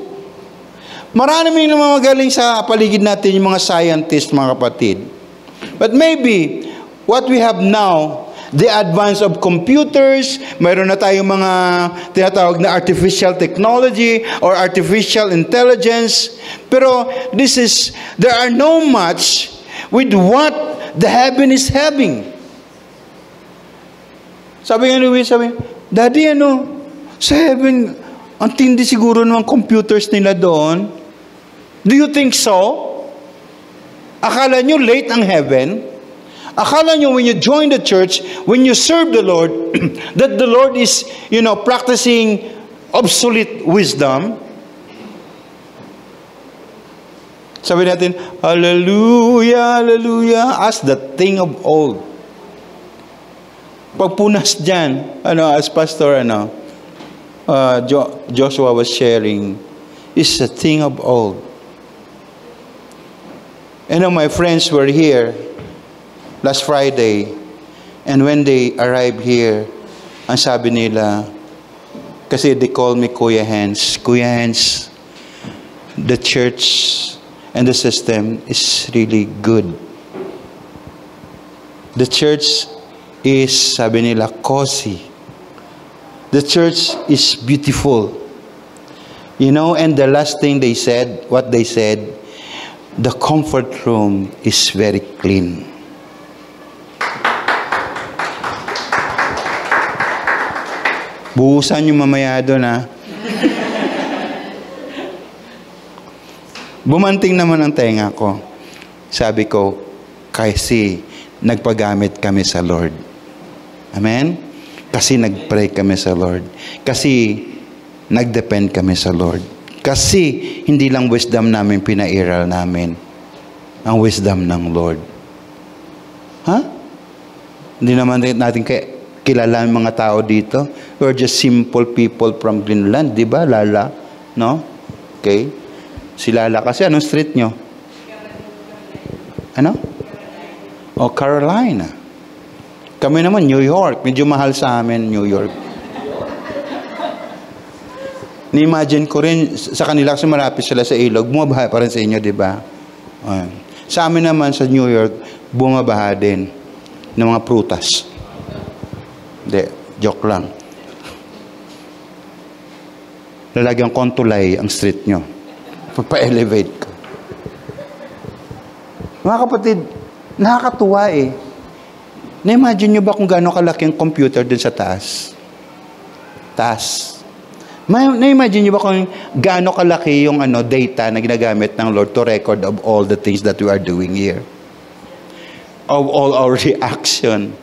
Marami na mga magaling sa paligid natin yung mga scientists, mga kapatid. But maybe what we have now, the advance of computers, mayroon na tayong mga tinatawag na artificial technology or artificial intelligence. Pero there are no match with what the heaven is having. Sabi nga Louis, Daddy, sa heaven, ang tindi siguro ng computers nila doon. Do you think so? Akala nyo late ang heaven? Akala nyo when you join the church, when you serve the Lord, that the Lord is, practicing obsolete wisdom. Sabi natin, hallelujah, hallelujah, as the thing of old. Pagpunas dyan, as Pastor, Joshua was sharing, is a thing of old. My friends were here last Friday, and when they arrived here, ang sabi nila, kasi they call me Kuya Hans. Kuya Hans, the church and the system is really good. The church is, sabi nila, cozy. The church is beautiful. And the last thing they said, what they said, the comfort room is very clean. Buhusan yung mamaya doon, ha? Bumanting naman ang tenga ko. Sabi ko, kasi nagpagamit kami sa Lord. Amen? Kasi nagpray kami sa Lord. Kasi nagdepend kami sa Lord. Kasi hindi lang wisdom namin pinairal namin. Ang wisdom ng Lord. Ha? Hindi naman natin kilala ang mga tao dito. We're just simple people from Greenland, di ba? Lala, no? Okay? Si Lala kasi, anong street nyo? Ano? O, Carolina. Kami naman, New York. Medyo mahal sa amin, New York. Ni-imagine ko rin, sa kanila kasi malapit sila sa ilog, bumabaha pa rin sa inyo, di ba? Sa amin naman, sa New York, bumabaha din ng mga prutas. Hindi, joke lang. Lalagyan kong tulay ang street nyo. Pagpa-elevate ko. Mga kapatid, nakakatuwa eh. Na-imagine nyo ba kung gaano kalaki ang computer dun sa taas? Taas. Na-imagine nyo ba kung gaano kalaki yung data na ginagamit ng Lord to record of all the things that we are doing here? Of all our reaction.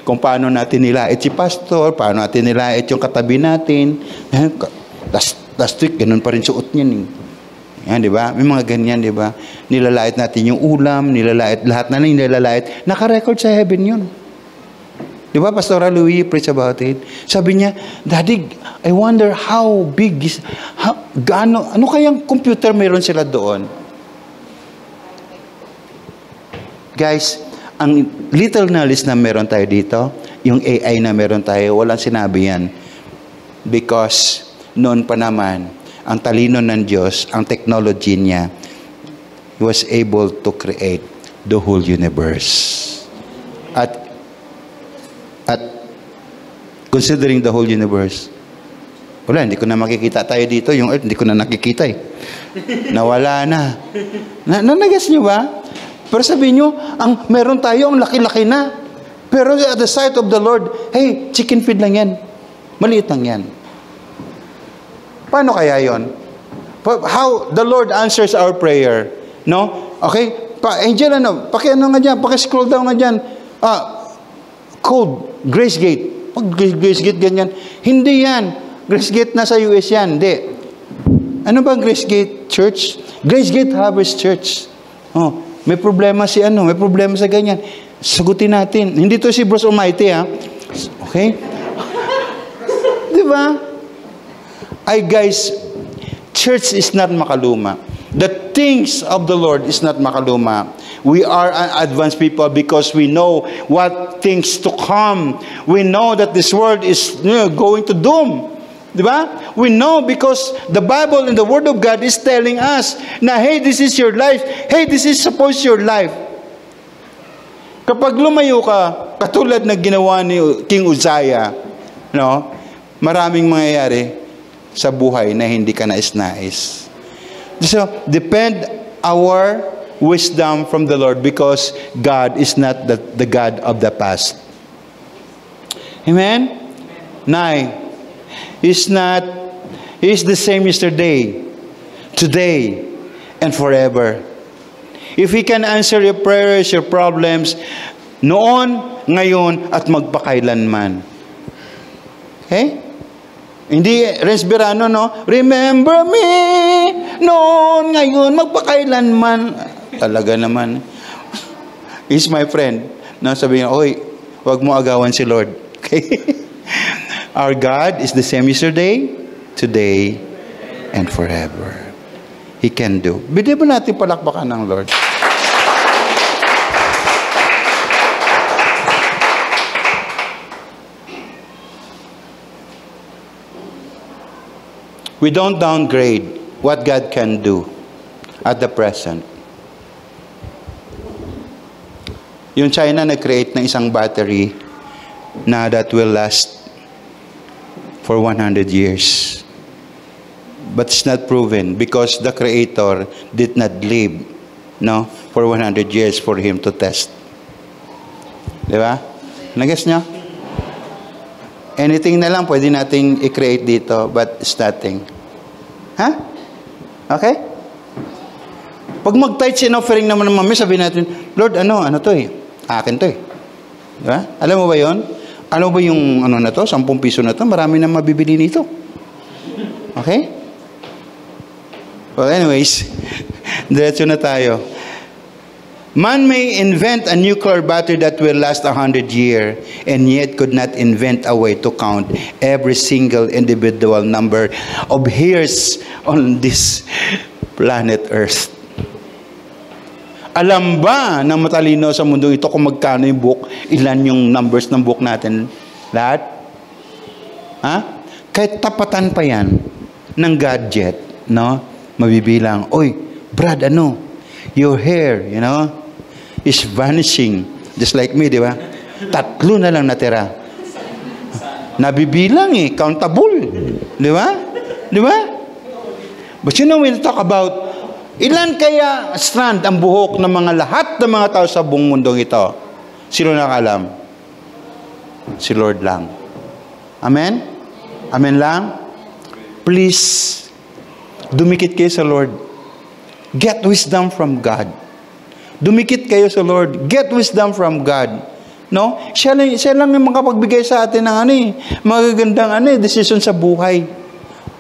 Kung paano natin nilait si pastor, paano natin nilait yung katabi natin. Last week, ganun pa rin suot niyan. Yan, di ba? May mga ganyan, di ba? Nilalait natin yung ulam, lahat na nilalait. Naka-record sa heaven yun. Di ba, Pastor Louis preach about it? Sabi niya, Daddy, I wonder how big is, ano kayang computer meron sila doon? Guys, ang little knowledge na meron tayo dito, yung AI na meron tayo, walang sinabi yan. Because noon pa naman, ang talino ng Diyos, ang technology niya, He was able to create the whole universe. At considering the whole universe, wala, hindi ko na makikita tayo dito. Yung earth, hindi ko na nakikita eh. Nawala na. Nanagas niyo ba? Pero sabihin nyo, meron tayo, ang laki-laki na. Pero at the sight of the Lord, hey, chicken feed lang yan. Maliit lang yan. Paano kaya yon? How the Lord answers our prayer. No? Okay? Angel, nga dyan, scroll down nga dyan. Code, Grace Gate. Pag Grace Gate, ganyan. Hindi yan. Grace Gate nasa US yan. Hindi. Ano ba Grace Gate Church? Grace Gate Harvest Church. Oh. May problema may problema sa ganyan. Sagutin natin. Hindi to si Bruce Almighty, ha? Okay? Di ba? Guys, church is not makaluma. The things of the Lord is not makaluma. We are advanced people because we know what things to come. We know that this world is going to doom. Diba? We know because the Bible and the Word of God is telling us na, hey, this is your life. Hey, this is supposed your life. Kapag lumayo ka, katulad na ginawa ni King Uzziah, maraming mangyayari sa buhay na hindi ka nais-nais. So, depend our wisdom from the Lord because God is not the God of the past. Amen? 9. He's the same yesterday, today, and forever. If He can answer your prayers, your problems, Noon, ngayon, at magpakailanman. Okay? Hindi resberano, no? Remember me, noon, ngayon, magpakailanman. Talaga naman. He's my friend. No, sabi niya, oy, wag mo agawan si Lord. Okay? Our God is the same yesterday, today, and forever. He can do. Bigyan mo natin palakpakan ng Lord. We don't downgrade what God can do at the present. Yung China nag-create ng isang battery na that will last for 100 years. But it's not proven because the Creator did not live, no, for 100 years for Him to test. Di ba? Nag-guess nyo? Anything na lang pwede nating i-create dito, but it's nothing. Ha? Okay? Pag mag-tithes and offering naman ng mami, sabihin natin, Lord, ano to eh? Akin to eh. Diba? Alam mo ba yon? Ano ba yung ano na to? 10 piso na to? Marami na mabibili nito. Okay? Well, anyways, diretso na tayo. Man may invent a nuclear battery that will last 100 years and yet could not invent a way to count every single individual number of hairs on this planet Earth. Alam ba ng matalino sa mundo ito kung magkano yung book, ilan yung numbers ng book natin? Lahat? Ha? Kahit tapatan pa yan ng gadget, no? Mabibilang, oy, Brad, ano? Your hair, you know, is vanishing. Just like me, di ba? 3 na lang natira. Nabibilang eh, countable. Di ba? Di ba? But you know, when we talk about ilan kaya strand ang buhok ng mga lahat ng mga tao sa buong mundong ito? Sino nakaalam? Si Lord lang. Amen? Amen lang? Please, dumikit kayo sa Lord. Get wisdom from God. Dumikit kayo sa Lord. Get wisdom from God. No? Siya lang yung makapagbigay sa atin ng magagandang decision sa buhay.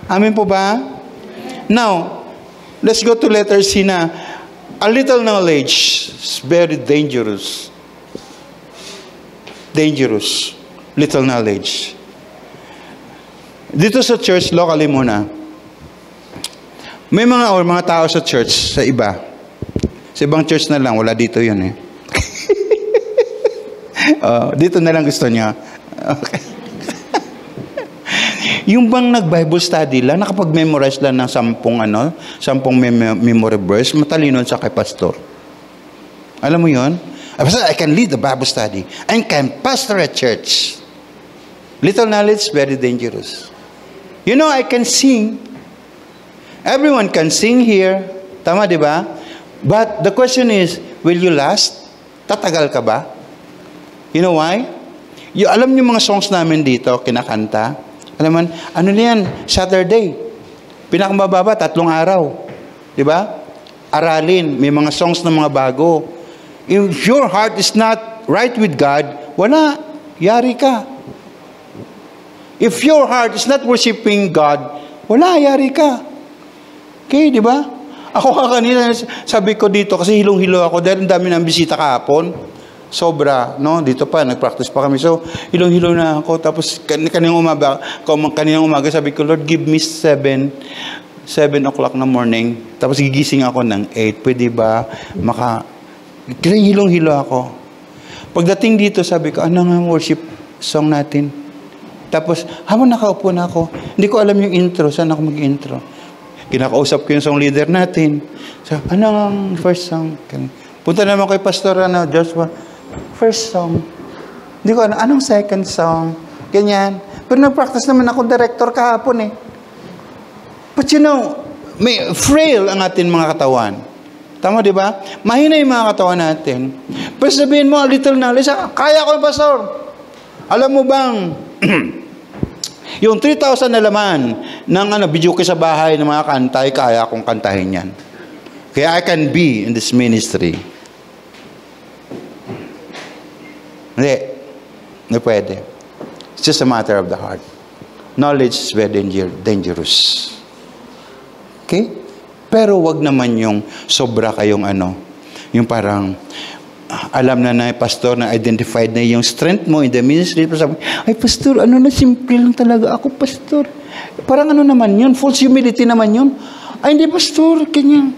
Amen po ba? Now, let's go to letter C na. A little knowledge is very dangerous. Dangerous. Little knowledge. Dito sa church, locally muna, may mga tao sa church, sa iba. Sa ibang church na lang, wala dito yun eh. Dito na lang gusto niya. Okay. Yung bang nag-Bible study lang, nakapag-memorize lang ng 10 memory verse, matalino sa kay pastor. Alam mo yun? I can lead the Bible study. I can pastor a church. Little knowledge, very dangerous. You know, I can sing. Everyone can sing here. Tama, di ba? But the question is, will you last? Tatagal ka ba? You know why? Alam niyo mga songs namin dito, kinakanta. Alam mo, ano yan? Saturday. Pinakamababa, 3 araw. Di ba? Aralin. May mga songs na mga bago. If your heart is not right with God, wala. Yari ka. If your heart is not worshiping God, wala. Yari ka. Okay, di ba? Ako kanina, sabi ko dito, kasi hilong-hilo ako, dahil ang dami ng bisita kahapon. Sobra, no? Dito pa, nag-practice pa kami. So, hilong-hilo na ako. Tapos, kaninang umaga, sabi ko, Lord, give me 7 o'clock na morning. Tapos, gigising ako ng 8. Pwede ba? Hilong-hilo ako. Pagdating dito, sabi ko, ano nga worship song natin? Tapos, habang nakaupo na ako, hindi ko alam yung intro. Saan ako mag-intro? Kinakausap ko yung song leader natin. So, ano ang first song? Punta naman kay Pastor Joshua. First song. Hindi ko anong second song? Ganyan. Pero nag-practice naman ako director kahapon eh. But you know, may frail ang ating mga katawan. Tama, di ba? Mahina yung mga katawan natin. Pero sabihin mo, a little knowledge, kaya ko, Pastor. Alam mo bang, yung 3,000 na laman ng video ko sa bahay ng mga kantay, kaya akong kantahin yan. Kaya I can be in this ministry. Hindi. Hindi pwede. It's just a matter of the heart. Knowledge is very dangerous. Okay? Pero wag naman yung sobra kayong yung parang, alam na pastor, na identified na yung strength mo in the ministry. Sabi, ay pastor, simple lang talaga ako, pastor. Parang naman yun, false humility naman yun. Ay hindi pastor, ganyan.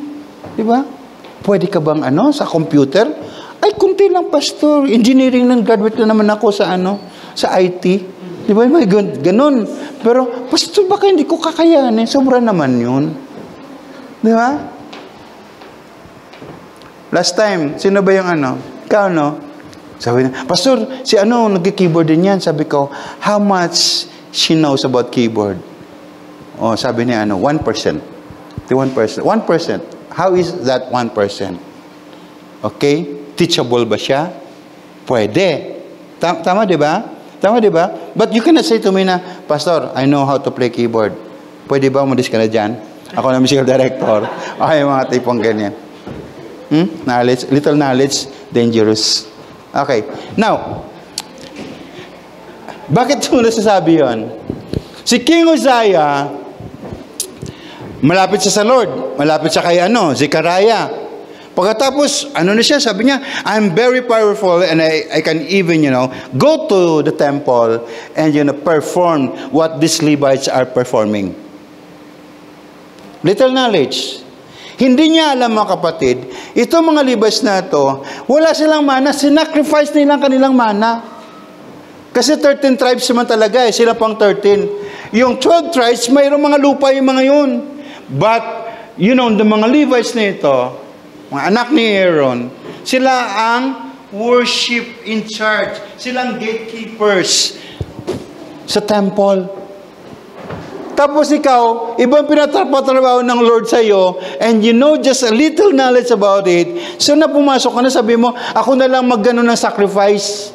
Diba? Pwede ka bang sa computer? Ay kunti lang pastor, engineering ng graduate na naman ako sa IT. Diba? May ganun. Pero pastor, baka hindi ko kakayanin, sobra naman yun. Diba? Last time, sino ba yung Ikaw, Sabi niya, pastor, si nag-keyboard din yan. Sabi ko, how much she knows about keyboard? Oh, sabi niya, 1%. The 1%. 1%. How is that 1%? Okay? Teachable ba siya? Pwede. Tama, di ba? Tama, di ba? But you cannot say to me na, pastor, I know how to play keyboard. Pwede ba umalis ka na dyan? Ako na musical director. Okay, mga tipong ganyan. Knowledge, little knowledge, dangerous. Okay. Now, bakit mo nasasabi yun? Si King Uzziah, malapit siya sa Lord. Malapit siya kay Zechariah. Pagkatapos, na siya? Sabi niya, I'm very powerful and I can even, go to the temple and, perform what these Levites are performing. Little knowledge. Hindi niya alam, mga kapatid, itong mga Levites na ito, wala silang mana, sinacrifice nilang kanilang mana. Kasi 13 tribes naman talaga sila pang 13. Yung 12 tribes, mayroong mga lupa yung mga yun. But, the mga Levites na ito, mga anak ni Aaron, sila ang worship in charge. Silang gatekeepers sa temple. Tapos ikaw, ibang pinatrabaho ng Lord sa iyo, and just a little knowledge about it. So na pumasok ka na, sabi mo, ako na lang maggano ng sacrifice.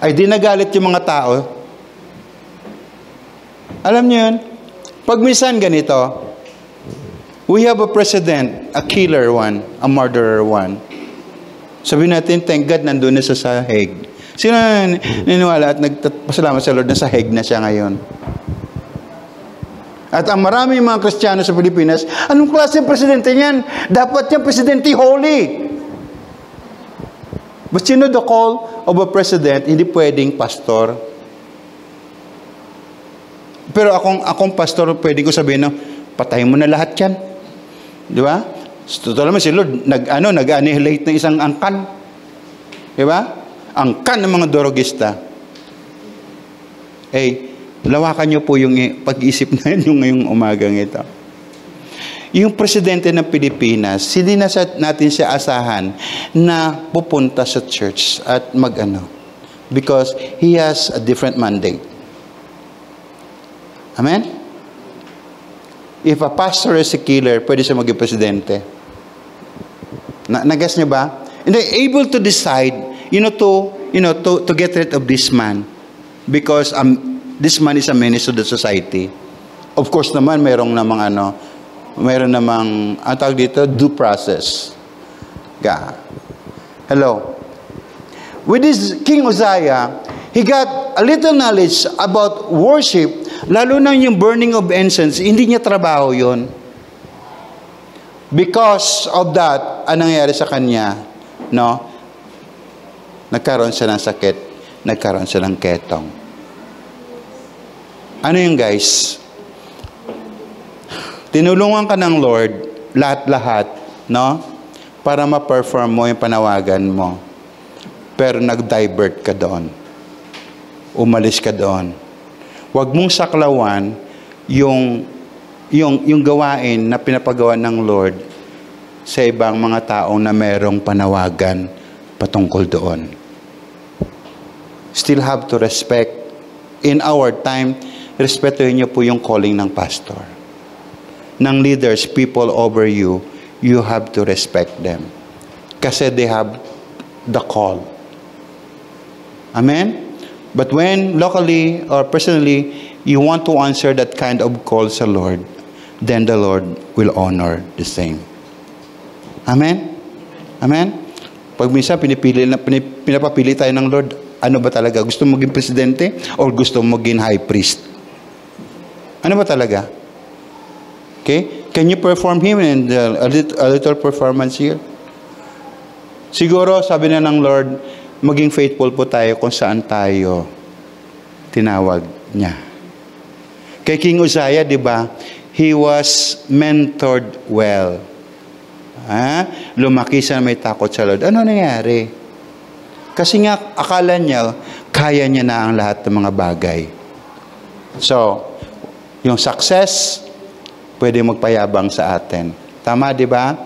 Ay di nagalit yung mga tao. Alam niyo yun? Pag minsan ganito, we have a president, a killer one, a murderer one. Sabihin natin, thank God, nandun na sa Hague. Sino niniwala at nagpasalamat sa Lord na sa Hague na siya ngayon? At ang maraming mga Kristiyano sa Pilipinas, anong klase ng presidente niyan? Dapat yung presidente holy. But the call of a president, hindi pwedeng pastor. Pero akong pastor, pwedeng ko sabihin patayin mo na lahat yan. Di ba? Totoo naman si Lord, nag-annihilate ng isang angkan. Di ba? Angkan ng mga dorogista. Lawakan niyo po yung pag-isip na yung ngayong umagang ito. Yung presidente ng Pilipinas, hindi na natin siya asahan na pupunta sa church at because he has a different mandate. Amen? If a pastor is a killer, pwede siya maging presidente. Nagas niyo ba? And they're able to decide, to get rid of this man because this man is a menace to the society. Of course naman, mayroon namang, ang tawag dito, due process. Hello. With this King Uzziah, he got a little knowledge about worship, lalo na yung burning of incense, hindi niya trabaho yun. Because of that, anong nangyari sa kanya? Nagkaroon siya ng sakit, nagkaroon siya ng ketong. Ano yung guys? Tinulungan ka ng Lord, lahat-lahat, para ma-perform mo yung panawagan mo. Pero nag-divert ka doon. Umalis ka doon. Huwag mong saklawan yung gawain na pinapagawa ng Lord sa ibang mga taong na merong panawagan patungkol doon. Still have to respect. In our time, respetuhin niyo po yung calling ng pastor. Ng leaders, people over you, you have to respect them. Kasi they have the call. Amen? But when locally or personally, you want to answer that kind of call sa Lord, then the Lord will honor the same. Amen? Amen? Pag minsan pinapapili tayo ng Lord, ano ba talaga? Gusto mo maging presidente or gusto mo maging high priest? Ano ba talaga? Okay? Can you perform Him in a little performance here? Siguro, sabi na ng Lord, maging faithful po tayo kung saan tayo tinawag niya. Kay King Uzziah, di ba? He was mentored well. Lumaki siya may takot sa Lord. Ano nangyari? Kasi nga, akala niya, kaya niya na ang lahat ng mga bagay. So, yung success, pwede magpayabang sa atin. Tama, di ba?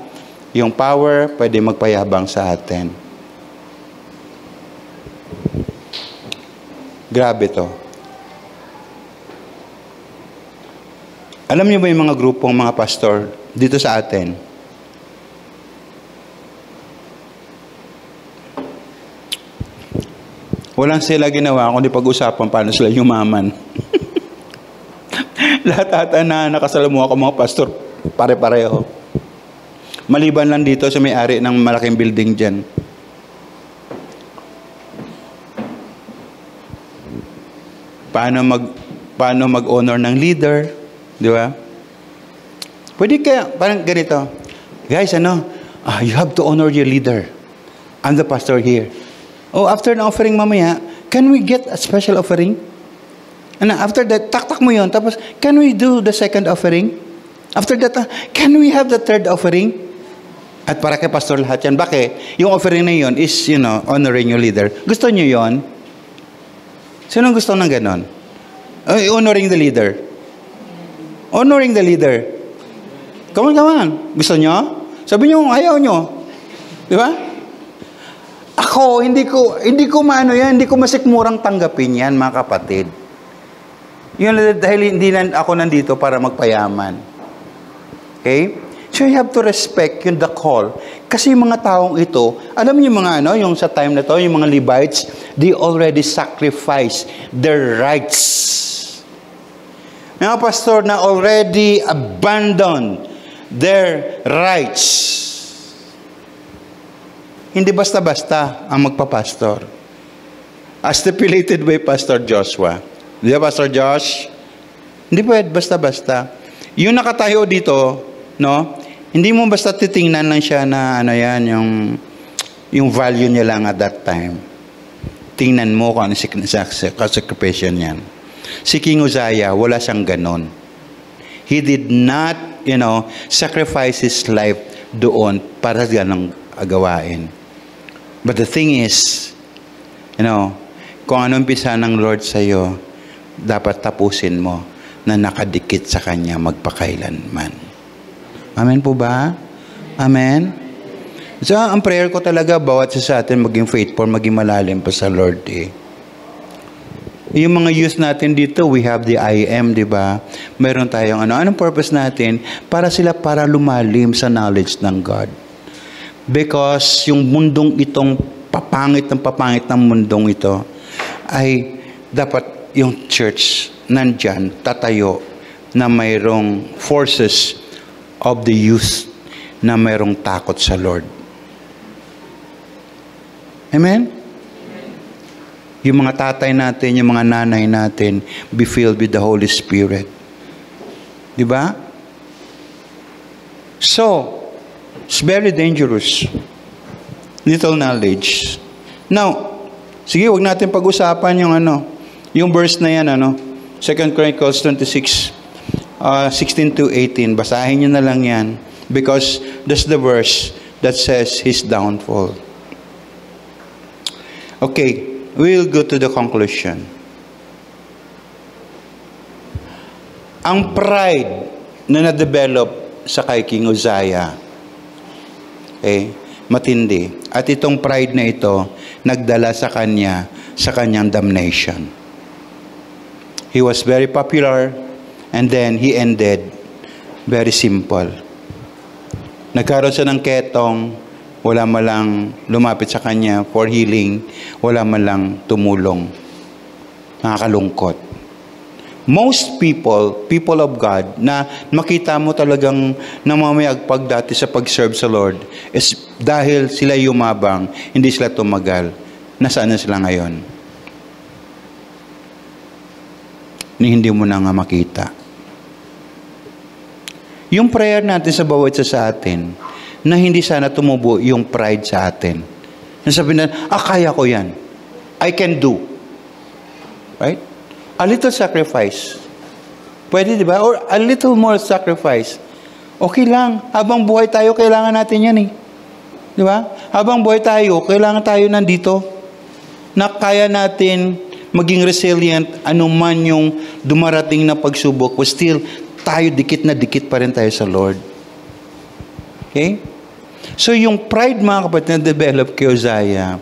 Yung power, pwede magpayabang sa atin. Grabe to. Alam niyo ba yung mga grupong mga pastor dito sa atin? Walang sila ginawa kundi pag-usapan paano sila yumaman. Lahat ata na nakasalamuha ko mga pastor, pare-pareho. Maliban lang dito sa may-ari ng malaking building dyan. Paano mag-honor ng leader, di ba? Pwede kaya, parang ganito. Guys, you have to honor your leader. I'm the pastor here. Oh, after the offering mamaya, can we get a special offering? After that, taktak mo yon. Tapos, can we do the second offering? After that, can we have the third offering? At para kay pastor lahat yan. Bakit? Yung offering na yon is, honoring your leader. Gusto nyo yon? Sino gusto ng ganon? Honoring the leader. Honoring the leader. Come on. Gusto nyo? Sabi nyo, ayaw nyo. Di ba? Ako, hindi ko maano yan, hindi ko masikmurang tanggapin yan, mga kapatid. Yun, dahil hindi ako nandito para magpayaman. Okay? So you have to respect the call. Kasi yung mga taong ito, alam niyo mga yung sa time na to, yung mga Levites, they already sacrificed their rights. Mga pastor na already abandoned their rights. Hindi basta-basta ang magpapastor. As stipulated by Pastor Joshua. Di ba, Pastor Josh? Hindi pwede basta-basta. Yung nakatayo dito, hindi mo basta titingnan lang siya na yung value niya lang at that time. Tingnan mo kung ano sakripisyo niyan. Si King Uzziah, wala siyang ganon. He did not, sacrifice his life doon para ganong agawain. But the thing is, kung anong umpisa ng Lord sa'yo, dapat tapusin mo na nakadikit sa Kanya magpakailanman. Amen po ba? Amen? So, ang prayer ko talaga, bawat sa atin maging faithful, maging malalim pa sa Lord. Yung mga youth natin dito, we have the IM, di ba? Meron tayong anong purpose natin? Para lumalim sa knowledge ng God. Because yung mundong itong papangit ng mundong ito ay dapat yung church nandyan, tatayo na mayroong forces of the youth na mayroong takot sa Lord. Amen? Yung mga tatay natin, yung mga nanay natin, be filled with the Holy Spirit. Di ba? So, it's very dangerous. Little knowledge. Now, sige, wag natin pag-usapan yung verse na yan, 2 Chronicles 26, 16 to 18. Basahin nyo na lang yan. Because that's the verse that says his downfall. Okay, we'll go to the conclusion. Ang pride na na-develop sa kay King Uzziah, matindi. At itong pride na ito, nagdala sa kanyang damnation. He was very popular, and then he ended very simple. Nagkaroon siya ng ketong, wala malang lumapit sa kanya for healing, wala malang tumulong. Nakakalungkot. Most people of God, na makita mo talagang namamayagpag dati sa pag-serve sa Lord, is dahil sila yumabang, hindi sila tumagal. Nasaan na sila ngayon? Hindi mo na nga makita. Yung prayer natin sa bawat isa sa atin, na hindi sana tumubo yung pride sa atin. Nasabi na, kaya ko yan. I can do. Right? A little sacrifice. Pwede, di ba? Or a little more sacrifice. Okay lang. Habang buhay tayo, kailangan natin yan eh. Di ba? Habang buhay tayo, kailangan tayo nandito. Na kaya natin maging resilient, anuman yung dumarating na pagsubok, but still, tayo dikit na dikit pa rin tayo sa Lord. Okay? So, yung pride, mga kapatid, na develop kay Uzziah,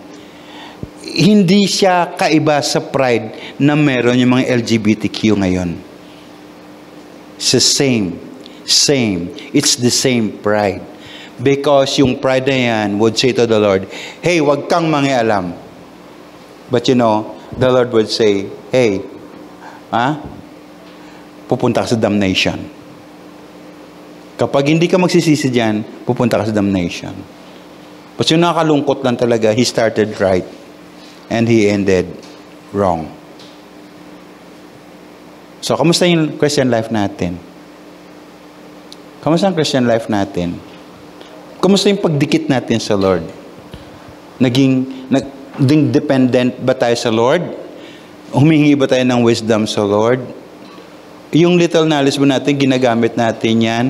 hindi siya kaiba sa pride na meron yung mga LGBTQ ngayon. It's the same. It's the same pride. Because yung pride na yan would say to the Lord, hey, wag kang mangialam. But you know, the Lord would say, hey, pupunta ka sa damnation. Kapag hindi ka magsisisi dyan, pupunta ka sa damnation. But yung nakakalungkot lang talaga, he started right and he ended wrong. So, kamusta yung Christian life natin? Kamusta ang Christian life natin? Kamusta yung pagdikit natin sa Lord? Naging dependent ba tayo sa Lord? Humingi ba tayo ng wisdom sa Lord? Yung little knowledge ba natin, ginagamit natin yan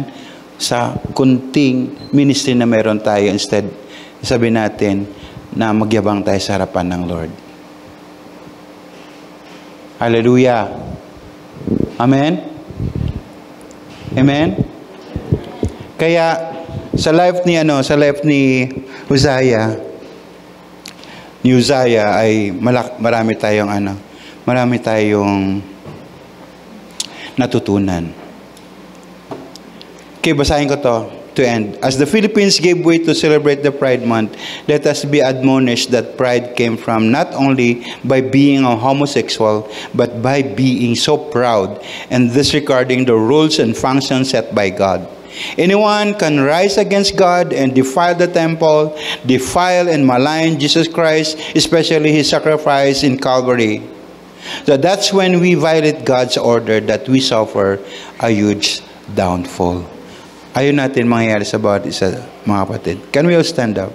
sa kunting ministry na meron tayo, instead, sabi natin na magyabang tayo sa harapan ng Lord. Hallelujah. Amen? Amen? Kaya, sa life ni Uzziah ay marami tayong natutunan. Okay, basahin ko to end. As the Philippines gave way to celebrate the Pride Month, let us be admonished that pride came from not only by being a homosexual, but by being so proud and disregarding the rules and functions set by God. Anyone can rise against God and defile the temple, defile and malign Jesus Christ, especially His sacrifice in Calvary. So that's when we violate God's order that we suffer a huge downfall. Ayun natin mangyayari sa bawat isa, mga kapatid. Can we all stand up?